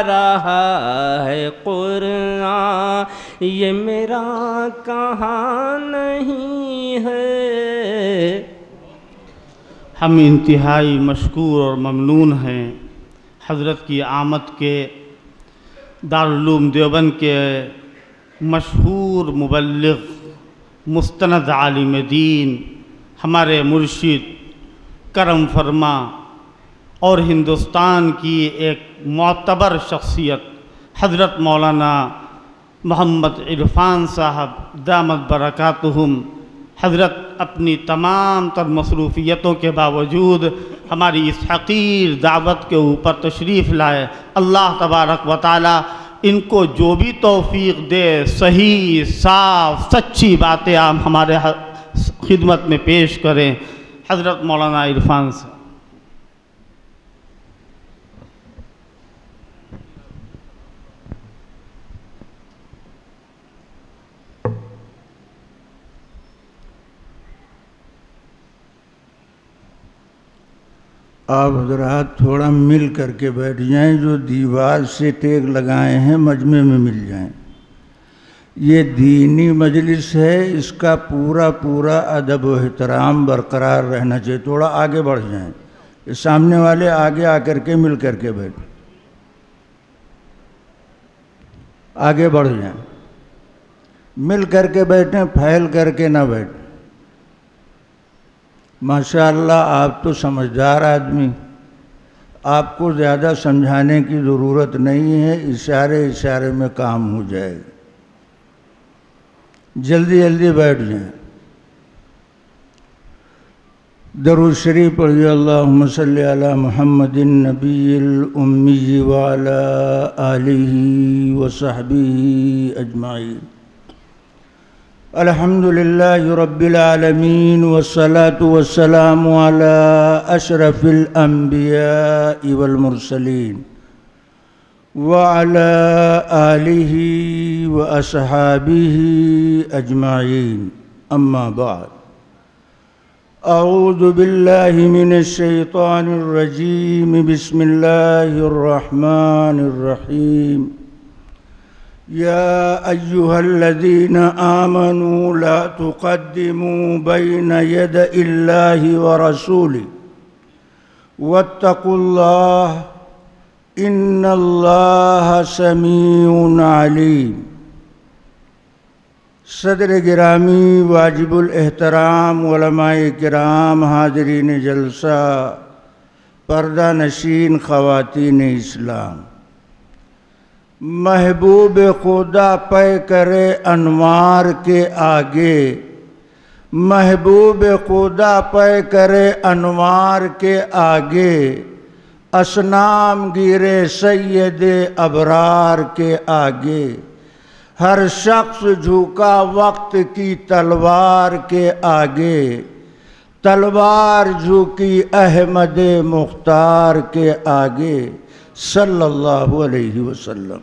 رہا ہے قرآن یہ میرا کہاں نہیں ہے۔
ہم انتہائی مشکور اور ممنون ہیں حضرت کی آمد کے دارالعلوم دیوبند کے مشہور مبلغ مستند عالم دین ہمارے مرشد کرم فرما اور ہندوستان کی ایک معتبر شخصیت حضرت مولانا محمد عرفان صاحب دامت برکاتہم، حضرت اپنی تمام تر مصروفیتوں کے باوجود ہماری اس حقیر دعوت کے اوپر تشریف لائے۔ اللہ تبارک و تعالی ان کو جو بھی توفیق دے صحیح صاف سچی باتیں آپ ہمارے خدمت میں پیش کریں۔ حضرت مولانا عرفان صاحب۔
آپ حضرات تھوڑا مل کر کے بیٹھ جائیں، جو دیوار سے ٹیک لگائے ہیں مجمع میں مل جائیں۔ یہ دینی مجلس ہے، اس کا پورا ادب و احترام برقرار رہنا چاہیے۔ تھوڑا آگے بڑھ جائیں، یہ سامنے والے آگے آ کر کے مل کر کے بیٹھیں، آگے بڑھ جائیں، مل کر کے بیٹھیں، پھیل کر کے نہ بیٹھیں۔ ماشاءاللہ آپ تو سمجھدار آدمی، آپ کو زیادہ سمجھانے کی ضرورت نہیں ہے، اشارے میں کام ہو جائے گا۔ جلدی بیٹھ جائیں۔ درود شریف پڑھیے، اللہم صلی علی محمد النبی الامی وعلی آلہ وصحبہ اجمعین۔ الحمدللہ رب العالمین والصلاة والسلام علی اشرف الانبیاء والمرسلین وعلی آلہ واصحابہ اجمعین، اما بعد۔ اعوذ باللہ من الشیطان الرجیم، بسم اللہ الرحمن الرحیم۔ یا ایہا الذین آمنوا لا تقدموا بین ید اللہ ورسولہ واتقوا اللہ ان اللہ سمیع علیم۔ صدر گرامی، واجب الاحترام علماء کرام، حاضرین جلسہ، پردہ نشین خواتین اسلام، محبوب خدا پے کرے انوار کے آگے، محبوب خدا پے کرے انوار کے آگے، اسنام گرے سید ابرار کے آگے، ہر شخص جھکا وقت کی تلوار کے آگے، تلوار جھکی احمد مختار کے آگے صلی اللہ علیہ وسلم۔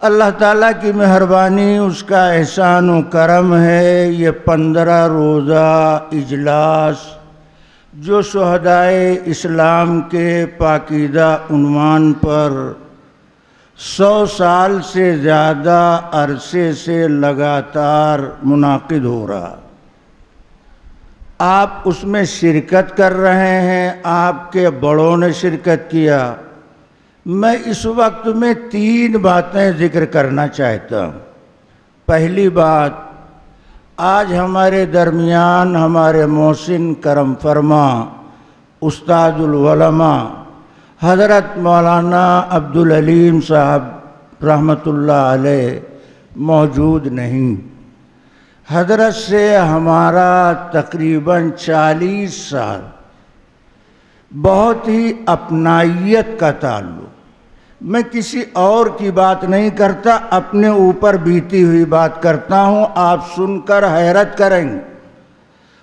اللہ تعالیٰ کی مہربانی، اس کا احسان و کرم ہے، یہ 15 روزہ اجلاس جو شہدائے اسلام کے پاکیزہ عنوان پر 100 سال سے زیادہ عرصے سے لگاتار منعقد ہو رہا، آپ اس میں شرکت کر رہے ہیں، آپ کے بڑوں نے شرکت کیا۔ میں اس وقت میں 3 باتیں ذکر کرنا چاہتا ہوں۔ پہلی بات، آج ہمارے درمیان ہمارے محسن کرم فرما استاد العلماء حضرت مولانا عبدالعلیم صاحب رحمۃ اللہ علیہ موجود نہیں۔ حضرت سے ہمارا تقریباً 40 سال بہت ہی اپنائیت کا تعلق. میں کسی اور کی بات نہیں کرتا، اپنے اوپر بیتی ہوئی بات کرتا ہوں، آپ سن کر حیرت کریں گے.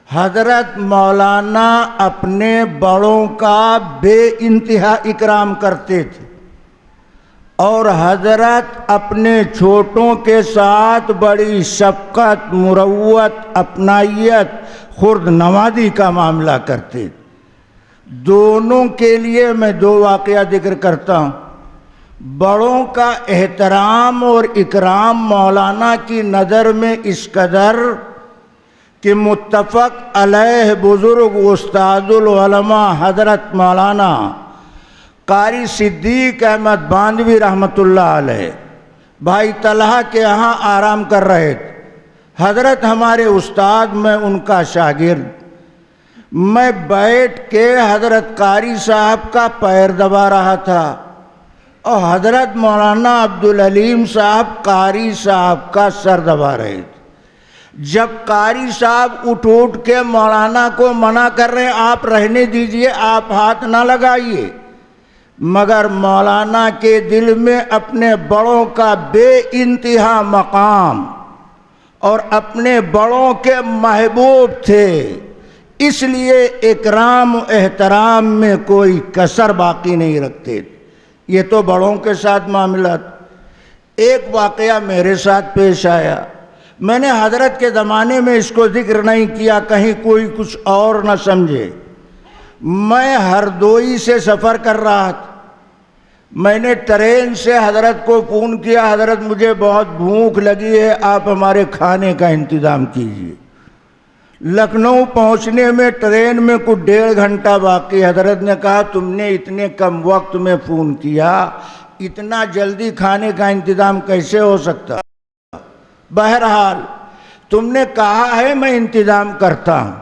حضرت مولانا اپنے بڑوں کا بے انتہا اکرام کرتے تھے اور حضرت اپنے چھوٹوں کے ساتھ بڑی شفقت، مروت، اپنائیت، خرد نوازی کا معاملہ کرتے تھے. دونوں کے لیے میں 2 واقعہ ذکر کرتا ہوں. بڑوں کا احترام اور اکرام مولانا کی نظر میں اس قدر کہ متفق علیہ بزرگ استاد العلماء حضرت مولانا قاری صدیق احمد باندھوی رحمۃ اللہ علیہ بھائی طلحہ کے یہاں آرام کر رہے تھے. حضرت ہمارے استاد، میں ان کا شاگرد. میں بیٹھ کے حضرت قاری صاحب کا پیر دبا رہا تھا اور حضرت مولانا عبدالعلیم صاحب قاری صاحب کا سر دبا رہے تھے. جب قاری صاحب اٹھ کے مولانا کو منع کر رہے ہیں آپ رہنے دیجئے، آپ ہاتھ نہ لگائیے، مگر مولانا کے دل میں اپنے بڑوں کا بے انتہا مقام اور اپنے بڑوں کے محبوب تھے، اس لیے اکرام و احترام میں کوئی کسر باقی نہیں رکھتے. یہ تو بڑوں کے ساتھ معاملات. ایک واقعہ میرے ساتھ پیش آیا، میں نے حضرت کے زمانے میں اس کو ذکر نہیں کیا، کہیں کوئی کچھ اور نہ سمجھے. میں ہردوئی سے سفر کر رہا تھا. میں نے ٹرین سے حضرت کو فون کیا، حضرت مجھے بہت بھوک لگی ہے، آپ ہمارے کھانے کا انتظام کیجیے. لکھنؤ پہنچنے میں ٹرین میں کچھ 1.5 گھنٹہ باقی. حضرت نے کہا تم نے اتنے کم وقت میں فون کیا، اتنا جلدی کھانے کا انتظام کیسے ہو سکتا؟ بہرحال تم نے کہا ہے میں انتظام کرتا ہوں.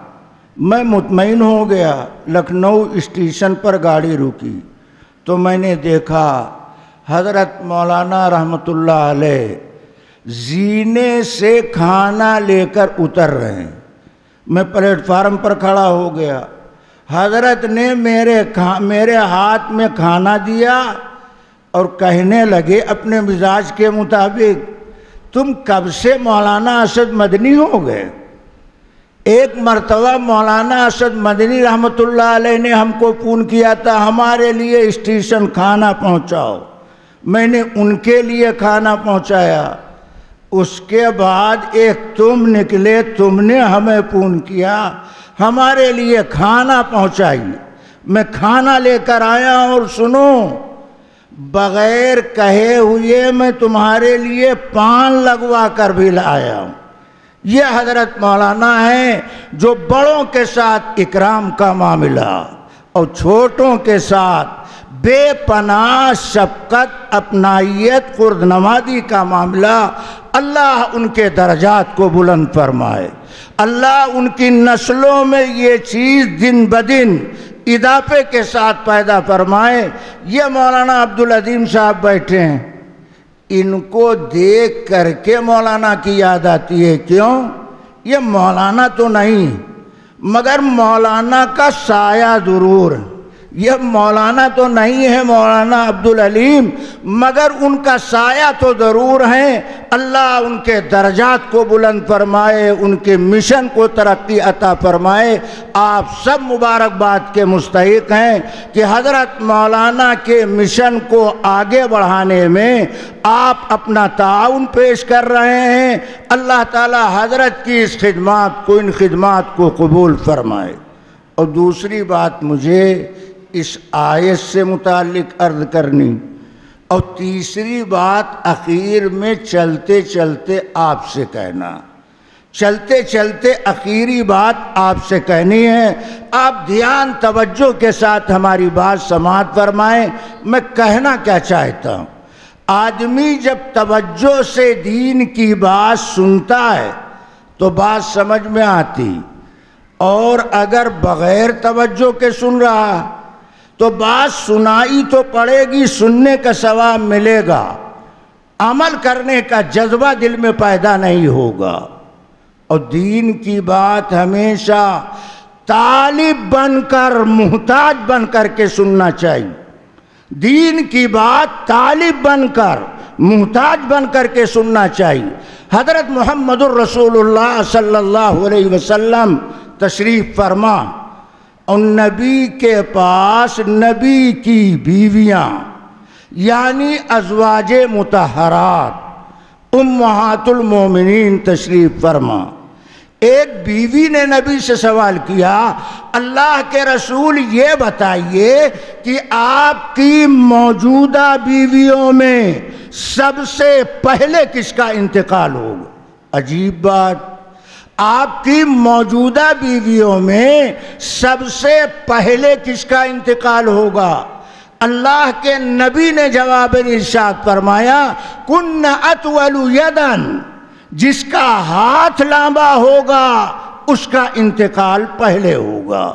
میں مطمئن ہو گیا. لکھنؤ اسٹیشن پر گاڑی رکی تو میں نے دیکھا حضرت مولانا رحمۃ اللہ علیہ زینے سے کھانا لے کر اتر رہے ہیں. میں پلیٹ فارم پر کھڑا ہو گیا. حضرت نے میرے ہاتھ میں کھانا دیا اور کہنے لگے اپنے مزاج کے مطابق تم کب سے مولانا اسد مدنی ہو گئے؟ ایک مرتبہ مولانا اسد مدنی رحمۃ اللہ علیہ نے ہم کو فون کیا تھا ہمارے لیے اسٹیشن کھانا پہنچاؤ. میں نے ان کے لیے کھانا پہنچایا. اس کے بعد ایک تم نکلے، تم نے ہمیں فون کیا ہمارے لیے کھانا پہنچائیے. میں کھانا لے کر آیا اور سنو، بغیر کہے ہوئے میں تمہارے لیے پان لگوا کر بھی لایا ہوں. یہ حضرت مولانا ہیں جو بڑوں کے ساتھ اکرام کا معاملہ اور چھوٹوں کے ساتھ بے پناہ شفقت، اپنائیت، خرد نوازی کا معاملہ. اللہ ان کے درجات کو بلند فرمائے. اللہ ان کی نسلوں میں یہ چیز دن بدن اضافے کے ساتھ پیدا فرمائے. یہ مولانا عبدالعظیم صاحب بیٹھے ہیں، ان کو دیکھ کر کے مولانا کی یاد آتی ہے. کیوں؟ یہ مولانا تو نہیں مگر مولانا کا سایہ ضرور. یہ مولانا تو نہیں ہے مولانا عبدالعلیم مگر ان کا سایہ تو ضرور ہیں. اللہ ان کے درجات کو بلند فرمائے، ان کے مشن کو ترقی عطا فرمائے. آپ سب مبارکباد کے مستحق ہیں کہ حضرت مولانا کے مشن کو آگے بڑھانے میں آپ اپنا تعاون پیش کر رہے ہیں. اللہ تعالی حضرت کی اس خدمات کو، ان خدمات کو قبول فرمائے. اور دوسری بات مجھے اس آیت سے متعلق عرض کرنی، اور تیسری بات اخیر میں چلتے چلتے آپ سے کہنا، چلتے چلتے آخری بات آپ سے کہنی ہے. آپ دھیان توجہ کے ساتھ ہماری بات سماعت فرمائیں. میں کہنا کیا چاہتا ہوں، آدمی جب توجہ سے دین کی بات سنتا ہے تو بات سمجھ میں آتی، اور اگر بغیر توجہ کے سن رہا تو بات سنائی تو پڑے گی، سننے کا ثواب ملے گا، عمل کرنے کا جذبہ دل میں پیدا نہیں ہوگا. اور دین کی بات ہمیشہ طالب بن کر محتاج بن کر کے سننا چاہیے. دین کی بات طالب بن کر محتاج بن کر کے سننا چاہیے. حضرت محمد الرسول اللہ صلی اللہ علیہ وسلم تشریف فرما اور نبی کے پاس نبی کی بیویاں یعنی ازواج مطہرات امہات المومنین تشریف فرما. ایک بیوی نے نبی سے سوال کیا اللہ کے رسول یہ بتائیے کہ آپ کی موجودہ بیویوں میں سب سے پہلے کس کا انتقال ہوگا؟ عجیب بات، آپ کی موجودہ بیویوں میں سب سے پہلے کس کا انتقال ہوگا؟ اللہ کے نبی نے جواب ارشاد فرمایا کن اطول یدن، جس کا ہاتھ لمبا ہوگا اس کا انتقال پہلے ہوگا.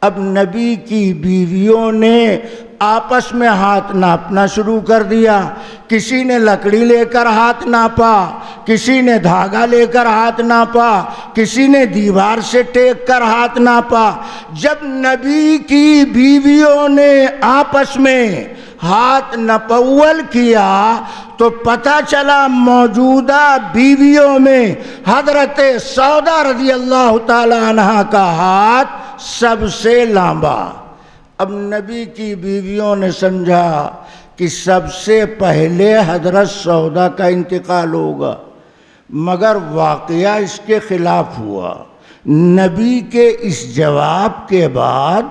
اب نبی کی بیویوں نے آپس میں ہاتھ ناپنا شروع کر دیا. کسی نے لکڑی لے کر ہاتھ ناپا، کسی نے دھاگا لے کر ہاتھ ناپا، کسی نے دیوار سے ٹیک کر ہاتھ ناپا. جب نبی کی بیویوں نے آپس میں ہاتھ نپول کیا تو پتہ چلا موجودہ بیویوں میں حضرت سودا رضی اللہ تعالی عنہ کا ہاتھ سب سے لمبا. اب نبی کی بیویوں نے سمجھا کہ سب سے پہلے حضرت سودا کا انتقال ہوگا، مگر واقعہ اس کے خلاف ہوا. نبی کے اس جواب کے بعد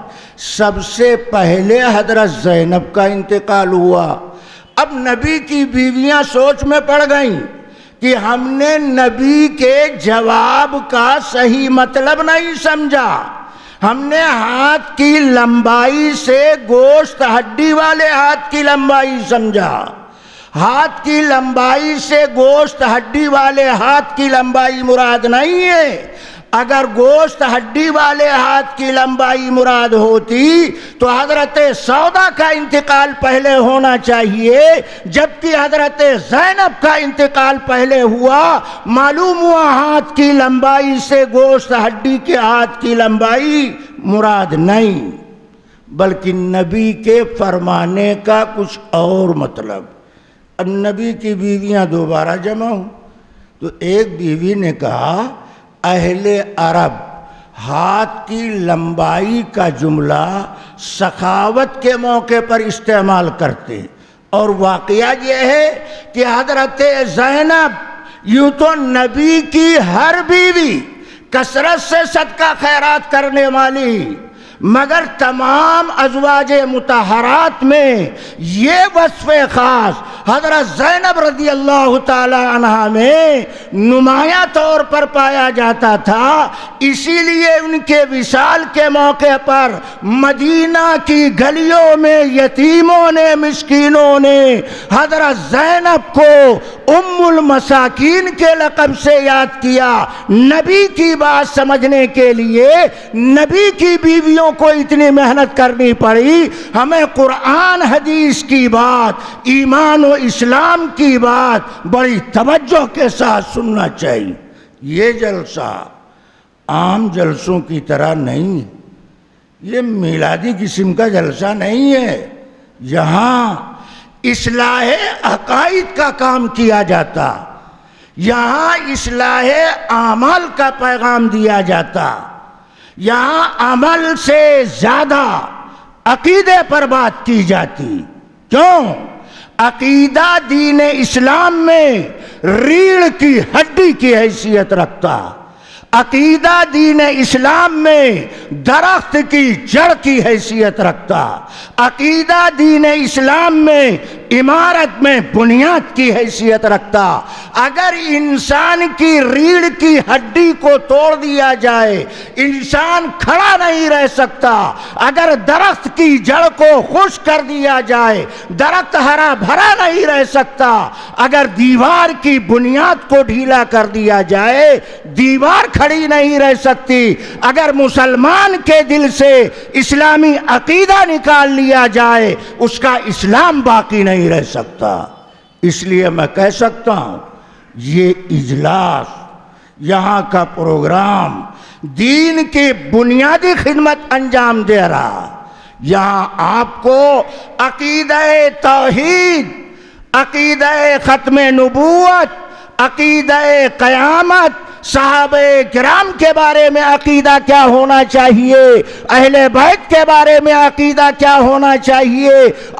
سب سے پہلے حضرت زینب کا انتقال ہوا. اب نبی کی بیویاں سوچ میں پڑ گئیں کہ ہم نے نبی کے جواب کا صحیح مطلب نہیں سمجھا. ہم نے ہاتھ کی لمبائی سے گوشت ہڈی والے ہاتھ کی لمبائی سمجھا. ہاتھ کی لمبائی سے گوشت ہڈی والے ہاتھ کی لمبائی مراد نہیں ہے. اگر گوشت ہڈی والے ہاتھ کی لمبائی مراد ہوتی تو حضرت سودا کا انتقال پہلے ہونا چاہیے، جبکہ حضرت زینب کا انتقال پہلے ہوا. معلوم ہوا ہاتھ کی لمبائی سے گوشت ہڈی کے ہاتھ کی لمبائی مراد نہیں، بلکہ نبی کے فرمانے کا کچھ اور مطلب. اب نبی کی بیویاں دوبارہ جمع ہوں تو ایک بیوی نے کہا اہل عرب ہاتھ کی لمبائی کا جملہ سخاوت کے موقع پر استعمال کرتے، اور واقعہ یہ ہے کہ حضرت زینب یوں تو نبی کی ہر بیوی کثرت سے صدقہ خیرات کرنے والی، مگر تمام ازواج مطہرات میں یہ وصف خاص حضرت زینب رضی اللہ تعالی عنہا میں نمایاں طور پر پایا جاتا تھا. اسی لیے ان کے وصال کے موقع پر مدینہ کی گلیوں میں یتیموں نے مسکینوں نے حضرت زینب کو ام المساکین کے لقب سے یاد کیا. نبی کی بات سمجھنے کے لیے نبی کی بیویوں کو اتنی محنت کرنی پڑی. ہمیں قرآن حدیث کی بات، ایمان و اسلام کی بات بڑی توجہ کے ساتھ سننا چاہیے. یہ جلسہ عام جلسوں کی طرح نہیں، یہ میلادی قسم کا جلسہ نہیں ہے. یہاں اصلاح عقائد کا کام کیا جاتا، یہاں اصلاح اعمال کا پیغام دیا جاتا. یہاں عمل سے زیادہ عقیدے پر بات کی جاتی. کیوں؟ عقیدہ دین اسلام میں ریڑھ کی ہڈی کی حیثیت رکھتا. عقیدہ دین اسلام میں درخت کی جڑ کی حیثیت رکھتا. عقیدہ دین اسلام میں عمارت میں بنیاد کی حیثیت رکھتا. اگر انسان کی ریڑھ کی ہڈی کو توڑ دیا جائے انسان کھڑا نہیں رہ سکتا. اگر درخت کی جڑ کو خشک کر دیا جائے درخت ہرا بھرا نہیں رہ سکتا. اگر دیوار کی بنیاد کو ڈھیلا کر دیا جائے دیوار کھڑی نہیں رہ سکتی. اگر مسلمان کے دل سے اسلامی عقیدہ نکال لیا جائے اس کا اسلام باقی نہیں رہ سکتا. اس لیے میں کہہ سکتا ہوں یہ اجلاس یہاں کا پروگرام دین کی بنیادی خدمت انجام دے رہا. یہاں آپ کو عقیدہ توحید، عقیدہ ختم نبوت، عقیدہ قیامت، صحابہ کرام کے بارے میں عقیدہ کیا ہونا چاہیے، اہل بیت کے بارے میں عقیدہ کیا ہونا چاہیے،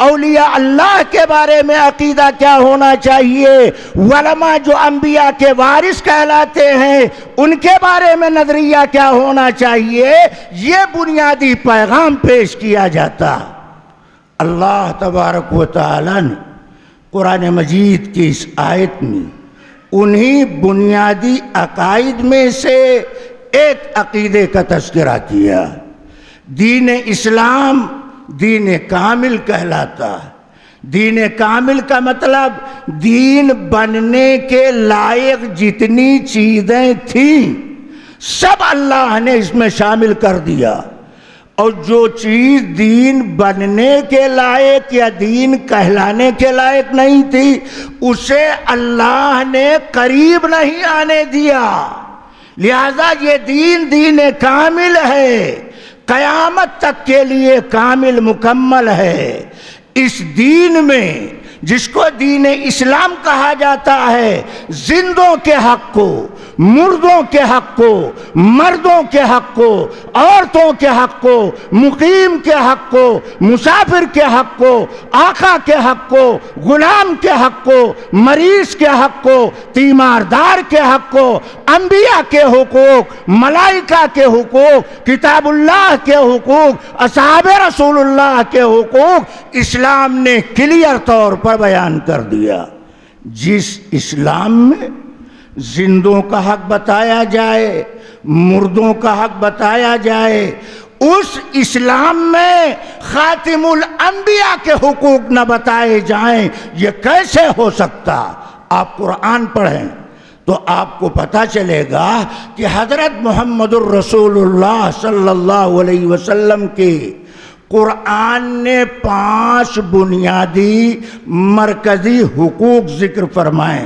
اولیاء اللہ کے بارے میں عقیدہ کیا ہونا چاہیے، علماء جو انبیاء کے وارث کہلاتے ہیں ان کے بارے میں نظریہ کیا ہونا چاہیے، یہ بنیادی پیغام پیش کیا جاتا. اللہ تبارک و تعالی نے قرآن مجید کی اس آیت میں انہی بنیادی عقائد میں سے ایک عقیدے کا تذکرہ کیا. دین اسلام دین کامل کہلاتا ہے. دین کامل کا مطلب دین بننے کے لائق جتنی چیزیں تھیں سب اللہ نے اس میں شامل کر دیا، اور جو چیز دین بننے کے لائق یا دین کہلانے کے لائق نہیں تھی اسے اللہ نے قریب نہیں آنے دیا. لہذا یہ دین دین کامل ہے، قیامت تک کے لیے کامل مکمل ہے. اس دین میں جس کو دین اسلام کہا جاتا ہے، زندوں کے حق کو، مردوں کے حق کو، مردوں کے حق کو، عورتوں کے حق کو، مقیم کے حق کو، مسافر کے حق کو، آقا کے حق کو، غلام کے حق کو، مریض کے حق کو، تیماردار کے حق کو، انبیاء کے حقوق، ملائکہ کے حقوق، کتاب اللہ کے حقوق، اصحاب رسول اللہ کے حقوق اسلام نے کلیئر طور پر بیان کر دیا. جس اسلام میں زندوں کا حق بتایا جائے، مردوں کا حق بتایا جائے، اس اسلام میں خاتم الانبیاء کے حقوق نہ بتائے جائیں، یہ کیسے ہو سکتا؟ آپ قرآن پڑھیں تو آپ کو پتہ چلے گا کہ حضرت محمد الرسول اللہ صلی اللہ علیہ وسلم کے قرآن نے 5 بنیادی مرکزی حقوق ذکر فرمائے.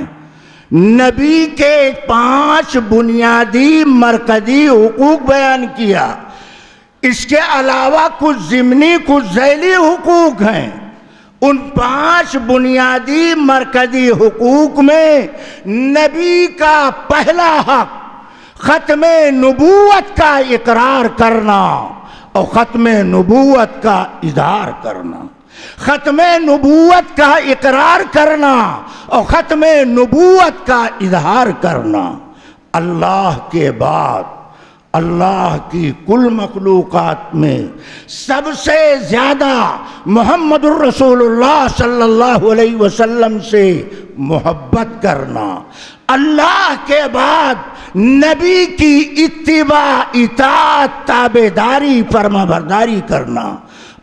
نبی کے 5 بنیادی مرکزی حقوق بیان کیا. اس کے علاوہ کچھ ضمنی کچھ ذیلی حقوق ہیں. ان 5 بنیادی مرکزی حقوق میں نبی کا پہلا حق ختم نبوت کا اقرار کرنا اور ختم نبوت کا اظہار کرنا. ختم نبوت کا اقرار کرنا اور ختم نبوت کا اظہار کرنا. اللہ کے بعد اللہ کی کل مخلوقات میں سب سے زیادہ محمد الرسول اللہ صلی اللہ علیہ وسلم سے محبت کرنا. اللہ کے بعد نبی کی اتباع، اطاعت، تابعداری، فرما برداری کرنا.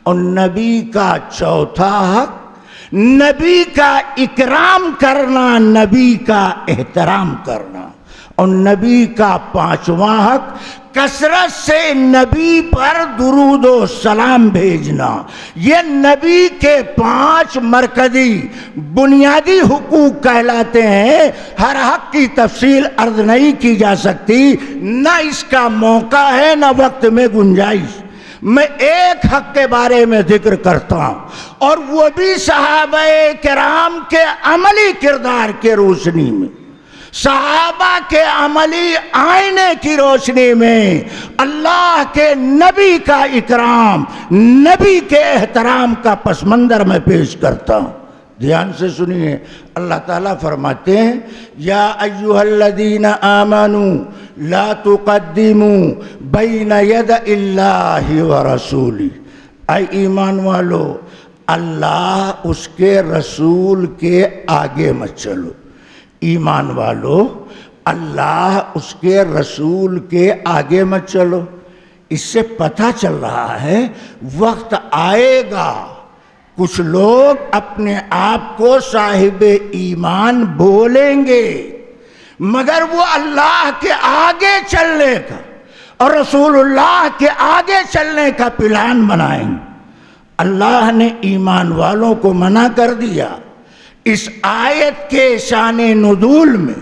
اور نبی کا چوتھا حق نبی کا اکرام کرنا، نبی کا احترام کرنا. اور نبی کا 5واں حق کثرت سے نبی پر درود و سلام بھیجنا. یہ نبی کے 5 مرکزی بنیادی حقوق کہلاتے ہیں. ہر حق کی تفصیل عرض نہیں کی جا سکتی، نہ اس کا موقع ہے نہ وقت میں گنجائش. میں ایک حق کے بارے میں ذکر کرتا ہوں، اور وہ بھی صحابہ کرام کے عملی کردار کے روشنی میں، صحابہ کے عملی آئینے کی روشنی میں اللہ کے نبی کا اکرام، نبی کے احترام کا پس منظر میں پیش کرتا ہوں. دھیان سے سنیے. اللہ تعالیٰ فرماتے ہیں یا ایھا الذین آمنوا لا تقدموا بین ید اللہ ورسولہ. اے ایمان والو، اللہ اس کے رسول کے آگے مت چلو. ایمان والو، اللہ اس کے رسول کے آگے مت چلو. اس سے پتہ چل رہا ہے وقت آئے گا کچھ لوگ اپنے آپ کو صاحب ایمان بولیں گے، مگر وہ اللہ کے آگے چلنے کا اور رسول اللہ کے آگے چلنے کا پلان بنائیں گے. اللہ نے ایمان والوں کو منع کر دیا. اس آیت کے شان نزول میں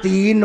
3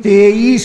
23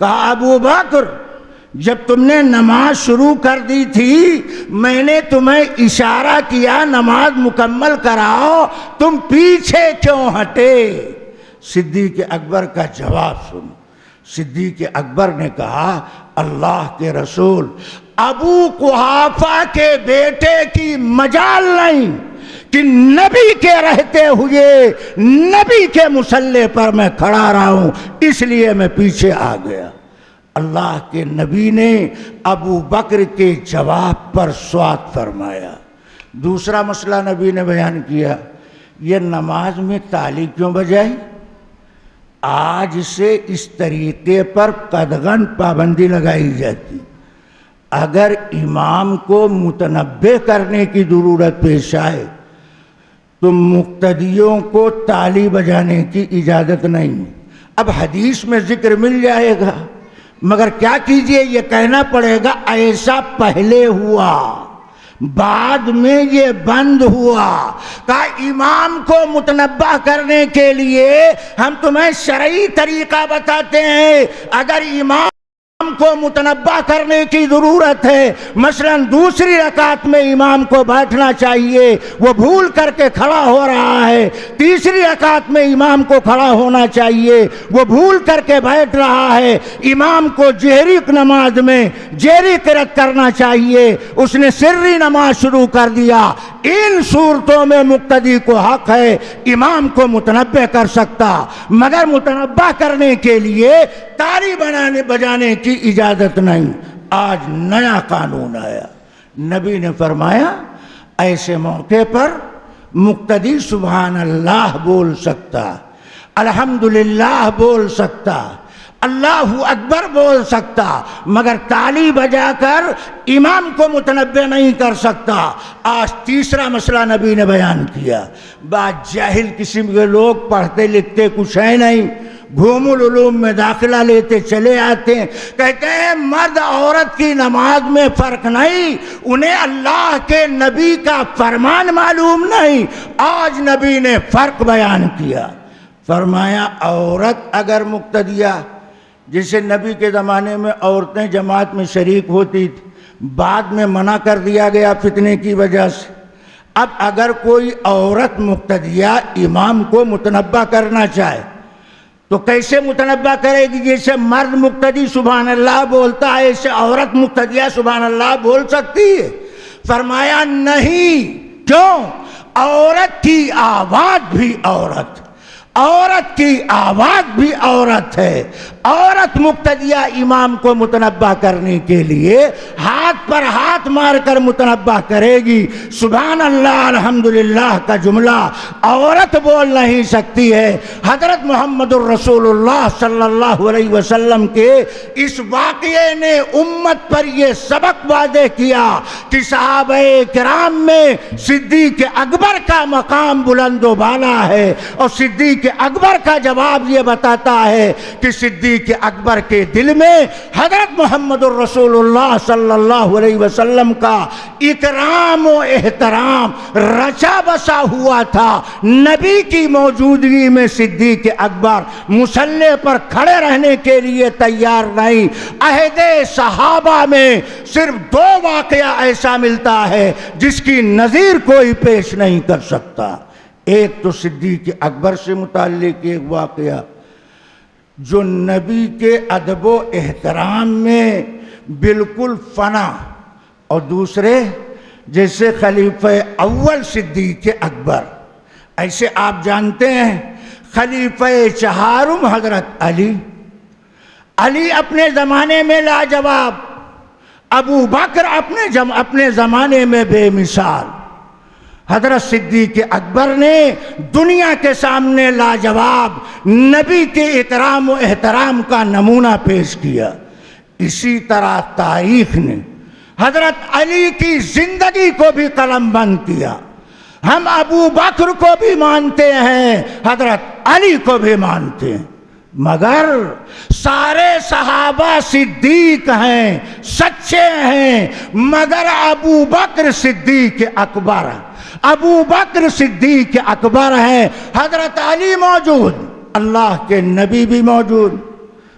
کہا ابو بکر جب تم نے نماز شروع کر دی تھی میں نے تمہیں اشارہ کیا نماز مکمل کراؤ، تم پیچھے کیوں ہٹے؟ صدیق اکبر کا جواب سن۔ صدیق اکبر نے کہا اللہ کے رسول، ابو قحافہ کے بیٹے کی مجال نہیں کہ نبی کے رہتے ہوئے نبی کے مصلی پر میں کھڑا رہا ہوں، اس لیے میں پیچھے آ گیا۔ اللہ کے نبی نے ابو بکر کے جواب پر سوات فرمایا۔ دوسرا مسئلہ نبی نے بیان کیا، یہ نماز میں تالی کیوں بجائی؟ آج سے اس طریقے پر قدغن پابندی لگائی جاتی، اگر امام کو متنبہ کرنے کی ضرورت پیش آئے تو مقتدیوں کو تالی بجانے کی اجازت نہیں۔ اب حدیث میں ذکر مل جائے گا، مگر کیا کیجئے یہ کہنا پڑے گا ایسا پہلے ہوا، بعد میں یہ بند ہوا۔ کہا امام کو متنبہ کرنے کے لیے ہم تمہیں شرعی طریقہ بتاتے ہیں، اگر امام کو متنبہ کرنے کی ضرورت ہے، مثلا دوسری رکعت میں امام کو بیٹھنا چاہیے، وہ بھول کر کے کھڑا ہو رہا ہے، تیسری رکعت میں امام کو کھڑا ہونا چاہیے، وہ بھول کر کے بیٹھ رہا ہے، امام کو جہری نماز میں جہری قرات کرنا چاہیے، اس نے سری نماز شروع کر دیا، ان صورتوں میں مقتدی کو حق ہے امام کو متنبہ کر سکتا، مگر متنبہ کرنے کے لیے تالی بجانے کی اجازت نہیں۔ آج نیا قانون آیا، نبی نے فرمایا ایسے موقع پر مقتدی سبحان اللہ بول سکتا، الحمدللہ بول سکتا، اللہ اکبر بول سکتا، مگر تالی بجا کر امام کو متنبہ نہیں کر سکتا۔ آج تیسرا مسئلہ نبی نے بیان کیا۔ بعض جاہل قسم کے لوگ پڑھتے لکھتے کچھ ہے نہیں، گھوم العلوم میں داخلہ لیتے چلے آتے ہیں، کہتے ہیں مرد عورت کی نماز میں فرق نہیں، انہیں اللہ کے نبی کا فرمان معلوم نہیں۔ آج نبی نے فرق بیان کیا، فرمایا عورت اگر مقتدیہ، جیسے نبی کے زمانے میں عورتیں جماعت میں شریک ہوتی تھی، بعد میں منع کر دیا گیا فتنے کی وجہ سے، اب اگر کوئی عورت مقتدیہ امام کو متنبہ کرنا چاہے تو کیسے متنبہ کرے گی؟ جیسے مرد مقتدی سبحان اللہ بولتا ہے ایسے عورت مقتدیہ سبحان اللہ بول سکتی ہے؟ فرمایا نہیں۔ کیوں؟ عورت کی آواز بھی عورت، عورت کی آواز بھی عورت ہے۔ عورت مقتدیہ امام کو متنبہ کرنے کے لیے ہاتھ پر ہاتھ مار کر متنبہ کرے گی، سبحان اللہ الحمدللہ کا جملہ عورت بول نہیں سکتی ہے۔ حضرت محمد الرسول اللہ صلی اللہ علیہ وسلم کے اس واقعے نے امت پر یہ سبق واضح کیا کہ صحابہ کرام میں صدیق اکبر کا مقام بلند و بالا ہے، اور صدیق اکبر کا جواب یہ بتاتا ہے کہ صدیق اکبر کے دل میں حضرت محمد الرسول اللہ صلی اللہ علیہ وسلم کا اکرام و احترام رچا بسا ہوا تھا۔ نبی کی موجودگی میں صدیق اکبر مصلی پر کھڑے رہنے کے لیے تیار نہیں۔ عہد صحابہ میں صرف 2 واقعہ ایسا ملتا ہے جس کی نظیر کوئی پیش نہیں کر سکتا۔ ایک تو صدیق اکبر سے متعلق ایک واقعہ جو نبی کے ادب و احترام میں بالکل فنا، اور دوسرے جیسے خلیفہ اول صدیق اکبر، ایسے آپ جانتے ہیں خلیفہ چہارم حضرت علی اپنے زمانے میں لاجواب، ابو بکر اپنے زمانے میں بے مثال، حضرت صدیق اکبر نے دنیا کے سامنے لاجواب نبی کے اکرام و احترام کا نمونہ پیش کیا۔ اسی طرح تاریخ نے حضرت علی کی زندگی کو بھی قلم بند کیا۔ ہم ابو بکر کو بھی مانتے ہیں، حضرت علی کو بھی مانتے ہیں، مگر سارے صحابہ صدیق ہیں، سچے ہیں، مگر ابو بکر صدیق اکبر، ابو بکر صدیق اکبر ہیں۔ حضرت علی موجود، اللہ کے نبی بھی موجود،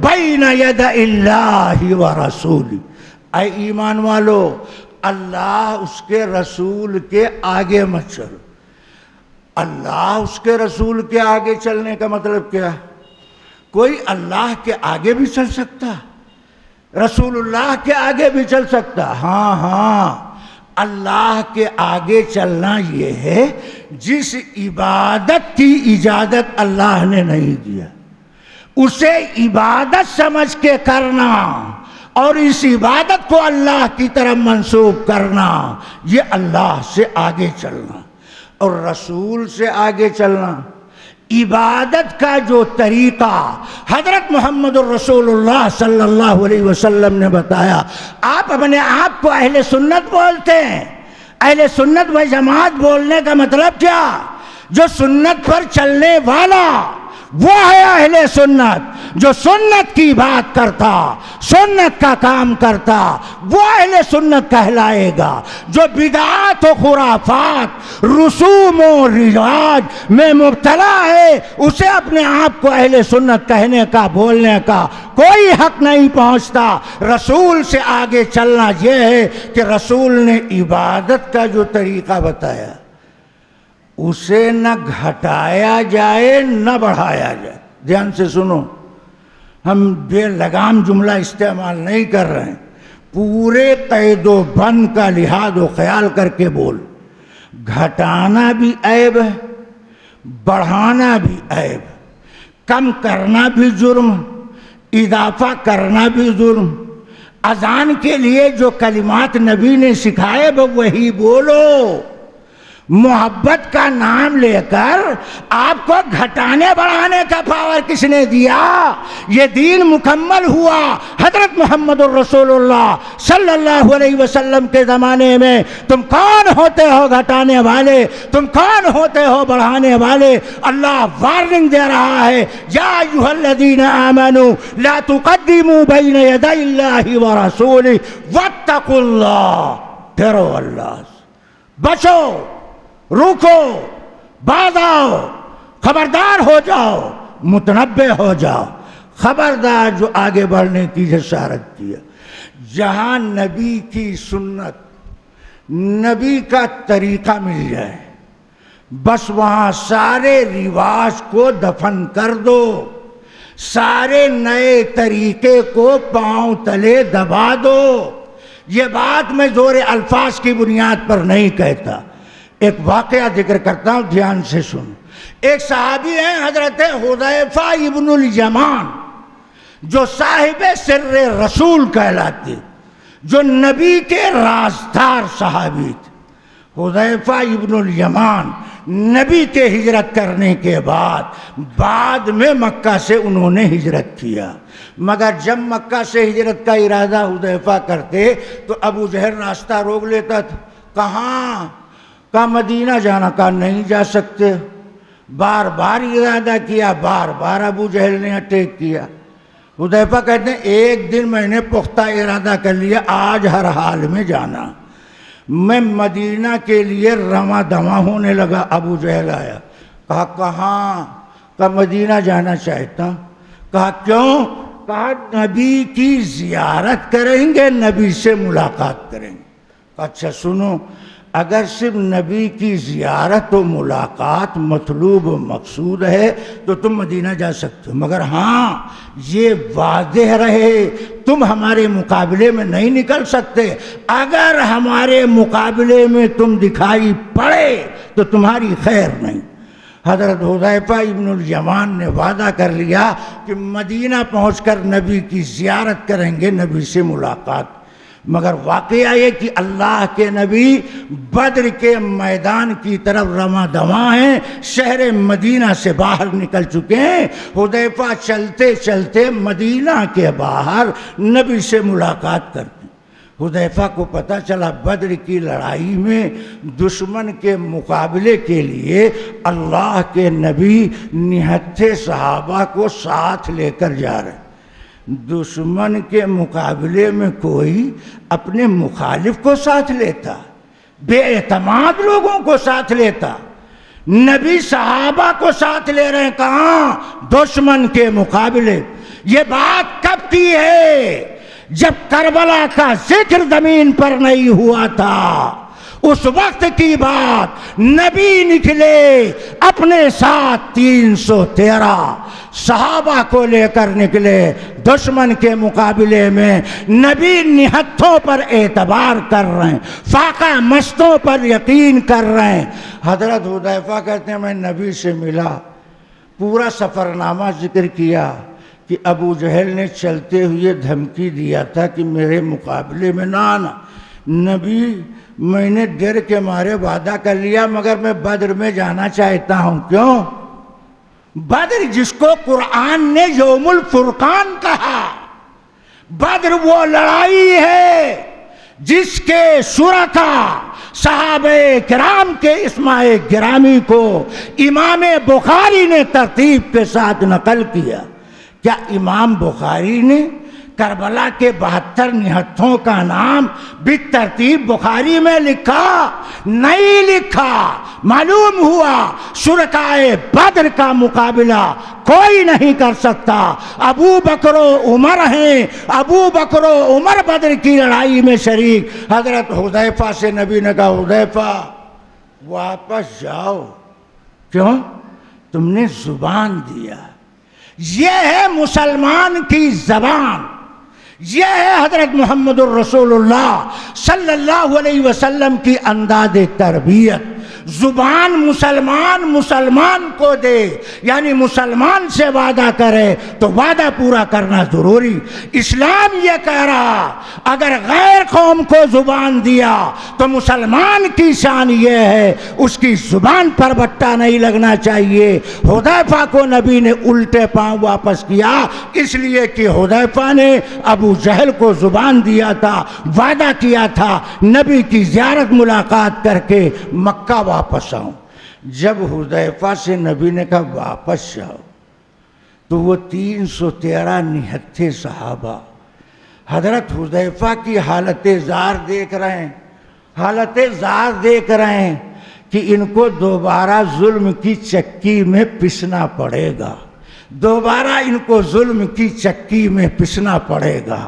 بین یدی اللہ ورسولہ، اے ایمان والو اللہ اس کے رسول کے آگے مت چلو۔ اللہ اس کے رسول کے آگے چلنے کا مطلب کیا؟ کوئی اللہ کے آگے بھی چل سکتا، رسول اللہ کے آگے بھی چل سکتا۔ ہاں اللہ کے آگے چلنا یہ ہے جس عبادت کی اجازت اللہ نے نہیں دیا اسے عبادت سمجھ کے کرنا، اور اس عبادت کو اللہ کی طرف منسوب کرنا، یہ اللہ سے آگے چلنا۔ اور رسول سے آگے چلنا، عبادت کا جو طریقہ حضرت محمد الرسول اللہ صلی اللہ علیہ وسلم نے بتایا۔ آپ اپنے آپ کو اہل سنت بولتے ہیں، اہل سنت و جماعت بولنے کا مطلب کیا؟ جو سنت پر چلنے والا وہ ہے اہل سنت، جو سنت کی بات کرتا، سنت کا کام کرتا، وہ اہل سنت کہلائے گا۔ جو بدعات و خرافات، رسوم و رواج میں مبتلا ہے، اسے اپنے آپ کو اہل سنت کہنے کا، بولنے کا کوئی حق نہیں پہنچتا۔ رسول سے آگے چلنا یہ ہے کہ رسول نے عبادت کا جو طریقہ بتایا اسے نہ گھٹایا جائے نہ بڑھایا جائے۔ دھیان سے سنو، ہم بے لگام جملہ استعمال نہیں کر رہے ہیں، پورے قید و بند کا لحاظ و خیال کر کے بول۔ گھٹانا بھی عیب ہے، بڑھانا بھی عیب، کم کرنا بھی جرم، اضافہ کرنا بھی جرم۔ اذان کے لیے جو کلمات نبی نے سکھائے وہی بولو۔ محبت کا نام لے کر آپ کو گھٹانے بڑھانے کا پاور کس نے دیا؟ یہ دین مکمل ہوا حضرت محمد الرسول اللہ صلی اللہ علیہ وسلم کے زمانے میں۔ تم کون ہوتے ہو گھٹانے والے؟ تم کون ہوتے ہو بڑھانے والے؟ اللہ وارننگ دے رہا ہے، یا ایھا الذین آمنوا لا تقدموا بین یدی اللہ ورسولہ واتقوا اللہ، ڈرو اللہ سے، بچو، روکو، باز آؤ، خبردار ہو جاؤ، متنبہ ہو جاؤ۔ خبردار جو آگے بڑھنے کی جسارت کیا۔ جہاں نبی کی سنت، نبی کا طریقہ مل جائے، بس وہاں سارے رواج کو دفن کر دو، سارے نئے طریقے کو پاؤں تلے دبا دو۔ یہ بات میں زور الفاظ کی بنیاد پر نہیں کہتا، ایک واقعہ ذکر کرتا ہوں، دھیان سے سن۔ ایک صحابی ہیں حضرت حذیفہ ابن الیمان، جو صاحب سر رسول کہلاتے، جو نبی کے رازدار صحابی تھے۔ حذیفہ ابن الیمان نبی کے ہجرت کرنے کے بعد میں مکہ سے انہوں نے ہجرت کیا، مگر جب مکہ سے ہجرت کا ارادہ حذیفہ کرتے تو ابو جہل راستہ روک لیتا تھا۔ کہاں؟ کہا مدینہ جانا، کہا نہیں جا سکتے۔ بار بار ارادہ کیا، بار بار ابو جہل نے اٹیک کیا۔ حذیفہ کہتے ہیں ایک دن میں نے پختہ ارادہ کر لیا، آج ہر حال میں جانا۔ میں مدینہ کے لیے رواں دواں ہونے لگا، ابو جہل آیا، کہا کہاں؟ کہا مدینہ جانا چاہتا ہوں۔ کہا کیوں؟ کہا نبی کی زیارت کریں گے، نبی سے ملاقات کریں گے۔ کہا اچھا سنو، اگر صرف نبی کی زیارت و ملاقات مطلوب و مقصود ہے تو تم مدینہ جا سکتے ہو، مگر ہاں یہ واضح رہے تم ہمارے مقابلے میں نہیں نکل سکتے۔ اگر ہمارے مقابلے میں تم دکھائی پڑے تو تمہاری خیر نہیں۔ حضرت حذیفہ ابن الیمان نے وعدہ کر لیا کہ مدینہ پہنچ کر نبی کی زیارت کریں گے، نبی سے ملاقات۔ مگر واقعہ یہ کہ اللہ کے نبی بدر کے میدان کی طرف رواں دواں ہیں، شہر مدینہ سے باہر نکل چکے ہیں۔ حذیفہ چلتے چلتے مدینہ کے باہر نبی سے ملاقات کرتے۔ حذیفہ کو پتہ چلا بدر کی لڑائی میں دشمن کے مقابلے کے لیے اللہ کے نبی نہتھے صحابہ کو ساتھ لے کر جا رہے ہیں۔ دشمن کے مقابلے میں کوئی اپنے مخالف کو ساتھ لیتا، بے اعتماد لوگوں کو ساتھ لیتا، نبی صحابہ کو ساتھ لے رہے ہیں، کہاں؟ دشمن کے مقابلے۔ یہ بات کب کی ہے؟ جب کربلا کا ذکر زمین پر نہیں ہوا تھا، اس وقت کی بات۔ نبی نکلے اپنے ساتھ 313 صحابہ کو لے کر نکلے دشمن کے مقابلے میں۔ نبی نہتھوں پر اعتبار کر رہے ہیں، فاقہ مستوں پر یقین کر رہے ہیں۔ حضرت حذیفہ کہتے ہیں میں نبی سے ملا، پورا سفرنامہ ذکر کیا کہ ابو جہل نے چلتے ہوئے دھمکی دیا تھا کہ میرے مقابلے میں نہ آنا۔ نبی میں نے ڈر کے مارے وعدہ کر لیا، مگر میں بدر میں جانا چاہتا ہوں۔ کیوں؟ بدر جس کو قرآن نے یوم الفرقان کہا، بدر وہ لڑائی ہے جس کے شرکا صحابہ کرام کے اسماء گرامی کو امام بخاری نے ترتیب کے ساتھ نقل کیا۔ کیا امام بخاری نے کربلا کے 72 نہتھوں کا نام بالترتیب بخاری میں لکھا؟ نہیں لکھا۔ معلوم ہوا شرکائے بدر کا مقابلہ کوئی نہیں کر سکتا۔ ابو بکر و عمر ہیں، ابو بکر و عمر بدر کی لڑائی میں شریک۔ حضرت حذیفہ سے نبی نے کہا حذیفہ واپس جاؤ۔ کیوں؟ تم نے زبان دیا۔ یہ ہے مسلمان کی زبان، یہ ہے حضرت محمد الرسول اللہ صلی اللہ علیہ وسلم کی انداز تربیت۔ زبان مسلمان کو دے، یعنی مسلمان سے وعدہ کرے تو وعدہ پورا کرنا ضروری۔ اسلام یہ کہہ رہا اگر غیر قوم کو زبان دیا تو مسلمان کی شان یہ ہے اس کی زبان پر بٹا نہیں لگنا چاہیے۔ حذیفہ کو نبی نے الٹے پاؤں واپس کیا، اس لیے کہ حذیفہ نے ابو جہل کو زبان دیا تھا، وعدہ کیا تھا نبی کی زیارت ملاقات کر کے مکہ واپس آؤں۔ جب حذیفہ سے نبی نے کہا واپس جاؤ تو وہ 313 نہتھے صحابہ حضرت حذیفہ کی حالت زار دیکھ رہے ہیں، حالت زار دیکھ رہے ہیں کہ ان کو دوبارہ ظلم کی چکی میں پسنا پڑے گا، دوبارہ ان کو ظلم کی چکی میں پسنا پڑے گا۔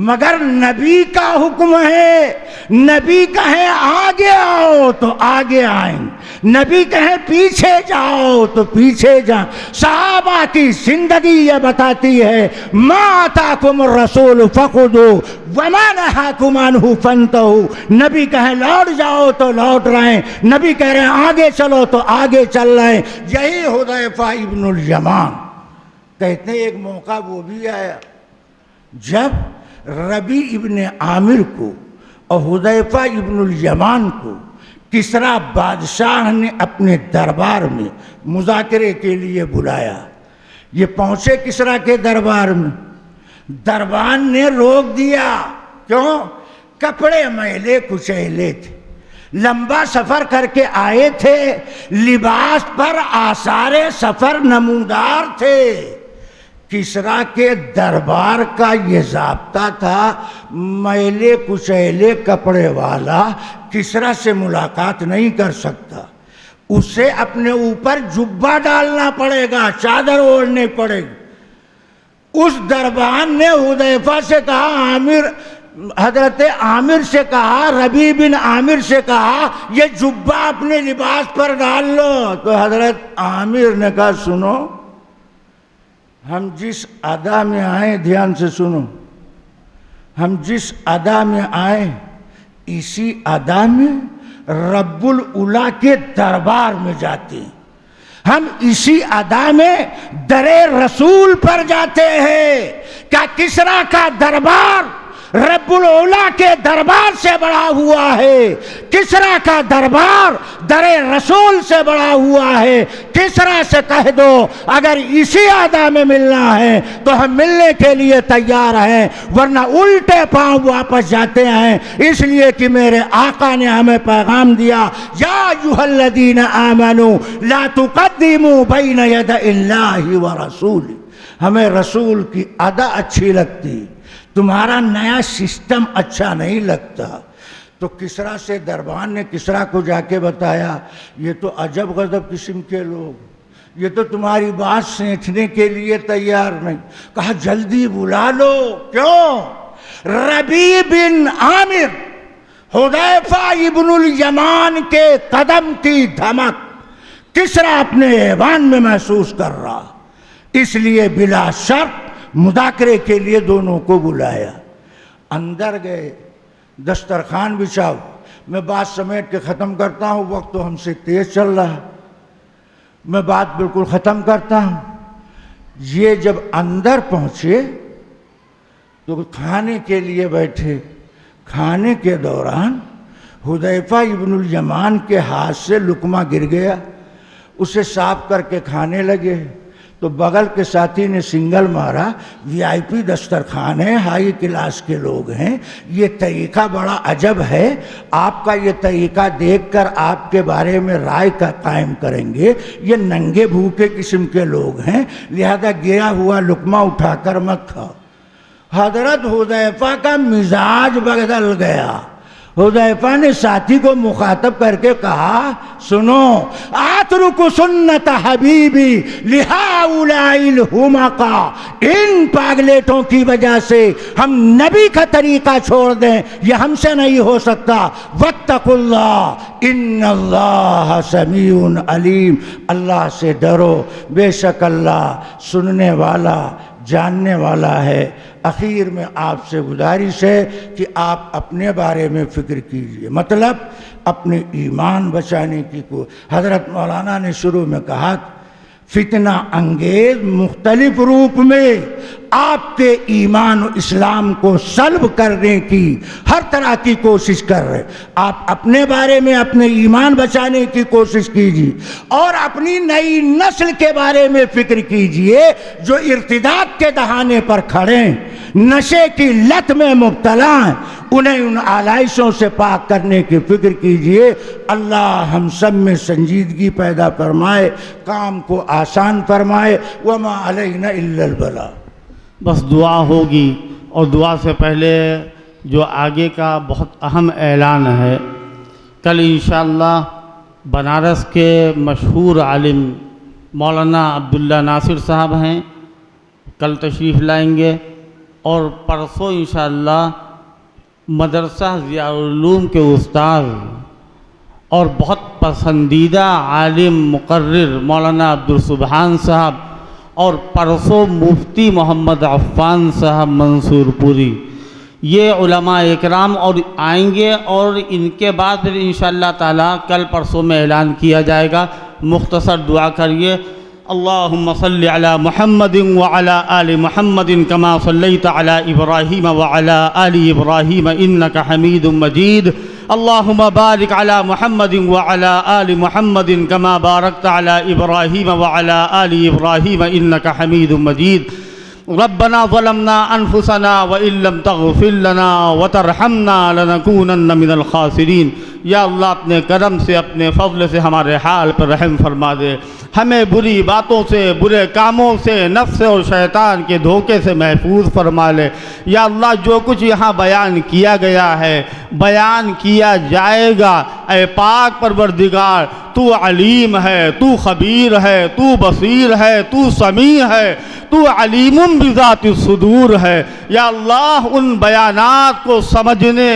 مگر نبی کا حکم ہے، نبی کہیں آگے آؤ تو آگے آئیں، نبی کہیں پیچھے جاؤ تو پیچھے جائیں۔ صحابہ کی زندگی یہ بتاتی ہے ما آتاکم الرسول فخذوا وما نہاکم عنہ فانتہوا۔ نبی کہیں لوٹ جاؤ تو لوٹ رہے ہیں، نبی کہہ رہے ہیں آگے چلو تو آگے چل رہے ہیں۔ یہی حذیفہ ابن الیمان کہتے ہیں ایک موقع وہ بھی آیا جب ربیع ابن عامر کو اور حذیفہ ابن الیمان کو کسریٰ بادشاہ نے اپنے دربار میں مذاکرے کے لیے بلایا۔ یہ پہنچے کسریٰ کے دربار میں، دربان نے روک دیا۔ کیوں؟ کپڑے میلے کچیلے تھے، لمبا سفر کر کے آئے تھے، لباس پر آثار سفر نمودار تھے۔ کسریٰ کے دربار کا یہ ضابطہ تھا میلے کچیلے کپڑے والا کسریٰ سے ملاقات نہیں کر سکتا، اسے اپنے اوپر جبہ ڈالنا پڑے گا، چادر اوڑھنی پڑے گی۔ اس دربان نے حذیفہ سے کہا، حضرت عامر سے کہا، ربیع بن عامر سے کہا یہ جبہ اپنے لباس پر ڈال لو۔ تو حضرت عامر نے کہا سنو، ہم جس ادا میں آئے، دھیان سے سنو، ہم جس ادا میں آئے اسی ادا میں رب العلا کے دربار میں جاتے ہیں، ہم اسی ادا میں در رسول پر جاتے ہیں۔ کیا کسریٰ کا دربار رب العلا کے دربار سے بڑا ہوا ہے؟ کسریٰ کا دربار در رسول سے بڑا ہوا ہے۔ کسریٰ سے کہہ دو اگر اسی ادا میں ملنا ہے تو ہم ملنے کے لیے تیار ہیں، ورنہ الٹے پاؤں واپس جاتے ہیں، اس لیے کہ میرے آقا نے ہمیں پیغام دیا یا ایھا الذین آمنوا لا تقدموا بین یدی اللہ ورسولہ۔ ہمیں رسول کی ادا اچھی لگتی، تمہارا نیا سسٹم اچھا نہیں لگتا، تو کسرا سے دربان نے کسرا کو جا کے بتایا یہ تو عجب غضب قسم کے لوگ، یہ تو تمہاری بات سینچنے کے لیے تیار نہیں. کہا جلدی بلا لو. کیوں؟ ربیع بن عامر حذیفہ ابن الیمان کے قدم کی دھمک کسرا اپنے ایوان میں محسوس کر رہا، اس لیے بلا شرط مذاکرے کے لیے دونوں کو بلایا. اندر گئے، دسترخوان بچھاؤ. میں بات سمیٹ کے ختم کرتا ہوں، وقت تو ہم سے تیز چل رہا، میں بات بالکل ختم کرتا ہوں. یہ جب اندر پہنچے تو کھانے کے لیے بیٹھے. کھانے کے دوران حذیفہ ابن الیمان کے ہاتھ سے لقمہ گر گیا، اسے صاف کر کے کھانے لگے تو بغل کے ساتھی نے سنگل مارا. وی آئی پی دسترخوان ہے، ہائی کلاس کے لوگ ہیں، یہ طریقہ بڑا عجب ہے. آپ کا یہ طریقہ دیکھ کر آپ کے بارے میں رائے کا قائم کریں گے. یہ ننگے بھوکے قسم کے لوگ ہیں، لہذا گرا ہوا لقمہ اٹھا کر مت کھاؤ. حضرت حذیفہ کا مزاج بدل گیا. حذیفہ نے ساتھی کو مخاطب کر کے کہا سنو، اترک سنت حبیبی لہؤلاء الحمقاء، ان پاگلیٹوں کی وجہ سے ہم نبی کا طریقہ چھوڑ دیں، یہ ہم سے نہیں ہو سکتا. واتقوا اللہ ان اللہ سمیع علیم، اللہ سے ڈرو، بے شک اللہ سننے والا جاننے والا ہے. اخیر میں آپ سے گزارش ہے کہ آپ اپنے بارے میں فکر کیجئے، مطلب اپنے ایمان بچانے کی کو. حضرت مولانا نے شروع میں کہا فتنہ انگیز مختلف روپ میں آپ کے ایمان و اسلام کو سلب کرنے کی ہر طرح کی کوشش کر رہے. آپ اپنے بارے میں اپنے ایمان بچانے کی کوشش کیجیے اور اپنی نئی نسل کے بارے میں فکر کیجیے جو ارتداد کے دہانے پر کھڑے ہیں، نشے کی لت میں مبتلا ہیں، انہیں ان آلائشوں سے پاک کرنے کی فکر کیجیے. اللہ ہم سب میں سنجیدگی پیدا فرمائے، کام کو آسان فرمائے. وما علینا الا البلاغ.
بس دعا ہوگی، اور دعا سے پہلے جو آگے کا بہت اہم اعلان ہے، کل انشاءاللہ بنارس کے مشہور عالم مولانا عبداللہ ناصر صاحب ہیں، کل تشریف لائیں گے. اور پرسوں انشاءاللہ مدرسہ ضیاء العلوم کے استاد اور بہت پسندیدہ عالم مقرر مولانا عبدالسبحان صاحب، اور پرسوں مفتی محمد عفان صاحب منصور پوری، یہ علماء اکرام اور آئیں گے. اور ان کے بعد پھر انشاءاللہ تعالیٰ کل پرسوں میں اعلان کیا جائے گا. مختصر دعا کریے. اللہم صلی علی محمد وعلی آل محمد کما صلیت علی ابراہیم وعلی آل ابراہیم انک حمید مجید. اللہم بارک علی محمد وعلی آل محمد کما بارکت علی ابراہیم وعلی آل ابراہیم انک حمید مجید. ربنا ظلمنا انفسنا وان لم تغفر لنا وترحمنا لنکونن من الخاسرین. یا اللہ اپنے کرم سے اپنے فضل سے ہمارے حال پر رحم فرما دے، ہمیں بری باتوں سے، برے کاموں سے، نفس اور شیطان کے دھوکے سے محفوظ فرما لے. یا اللہ جو کچھ یہاں بیان کیا گیا ہے، بیان کیا جائے گا، اے پاک پروردگار تو علیم ہے، تو خبیر ہے، تو بصیر ہے، تو سمیع ہے، تو علیم بذات الصدور ہے. یا اللہ ان بیانات کو سمجھنے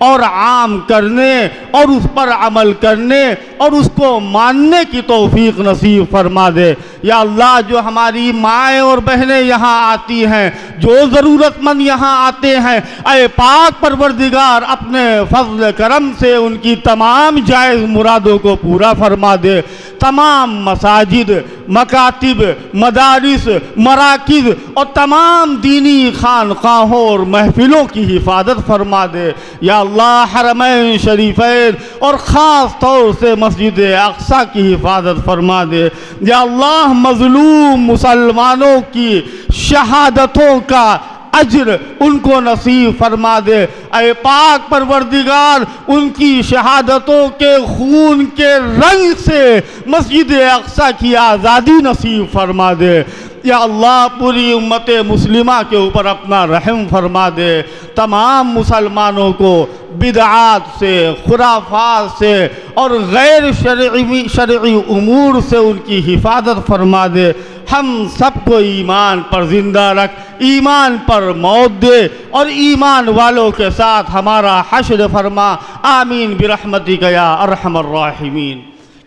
اور عام کرنے اور اس پر عمل کرنے اور اس کو ماننے کی توفیق نصیب فرما دے. یا اللہ جو ہماری مائیں اور بہنیں یہاں آتی ہیں، جو ضرورت مند یہاں آتے ہیں، اے پاک پروردگار اپنے فضل کرم سے ان کی تمام جائز مرادوں کو پورا فرما دے. تمام مساجد، مکاتب، مدارس، مراکز اور تمام دینی خانقاہوں اور محفلوں کی حفاظت فرما دے. یا اللہ حرمین شریفین اور خاص طور سے مسجد اقصی کی حفاظت فرما دے. یا اللہ مظلوم مسلمانوں کی شہادتوں کا اجر ان کو نصیب فرما دے. اے پاک پروردگار ان کی شہادتوں کے خون کے رنگ سے مسجد اقصی کی آزادی نصیب فرما دے. یا اللہ پوری امت مسلمہ کے اوپر اپنا رحم فرما دے، تمام مسلمانوں کو بدعات سے، خرافات سے اور غیر شرعی امور سے ان کی حفاظت فرما دے، ہم سب کو ایمان پر زندہ رکھ، ایمان پر موت دے اور ایمان والوں کے ساتھ ہمارا حشر فرما، آمین برحمتک یا ارحم الراحمین۔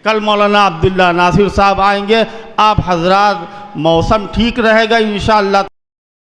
کل مولانا عبداللہ ناصر صاحب آئیں گے، آپ حضرات موسم ٹھیک رہے گا انشاءاللہ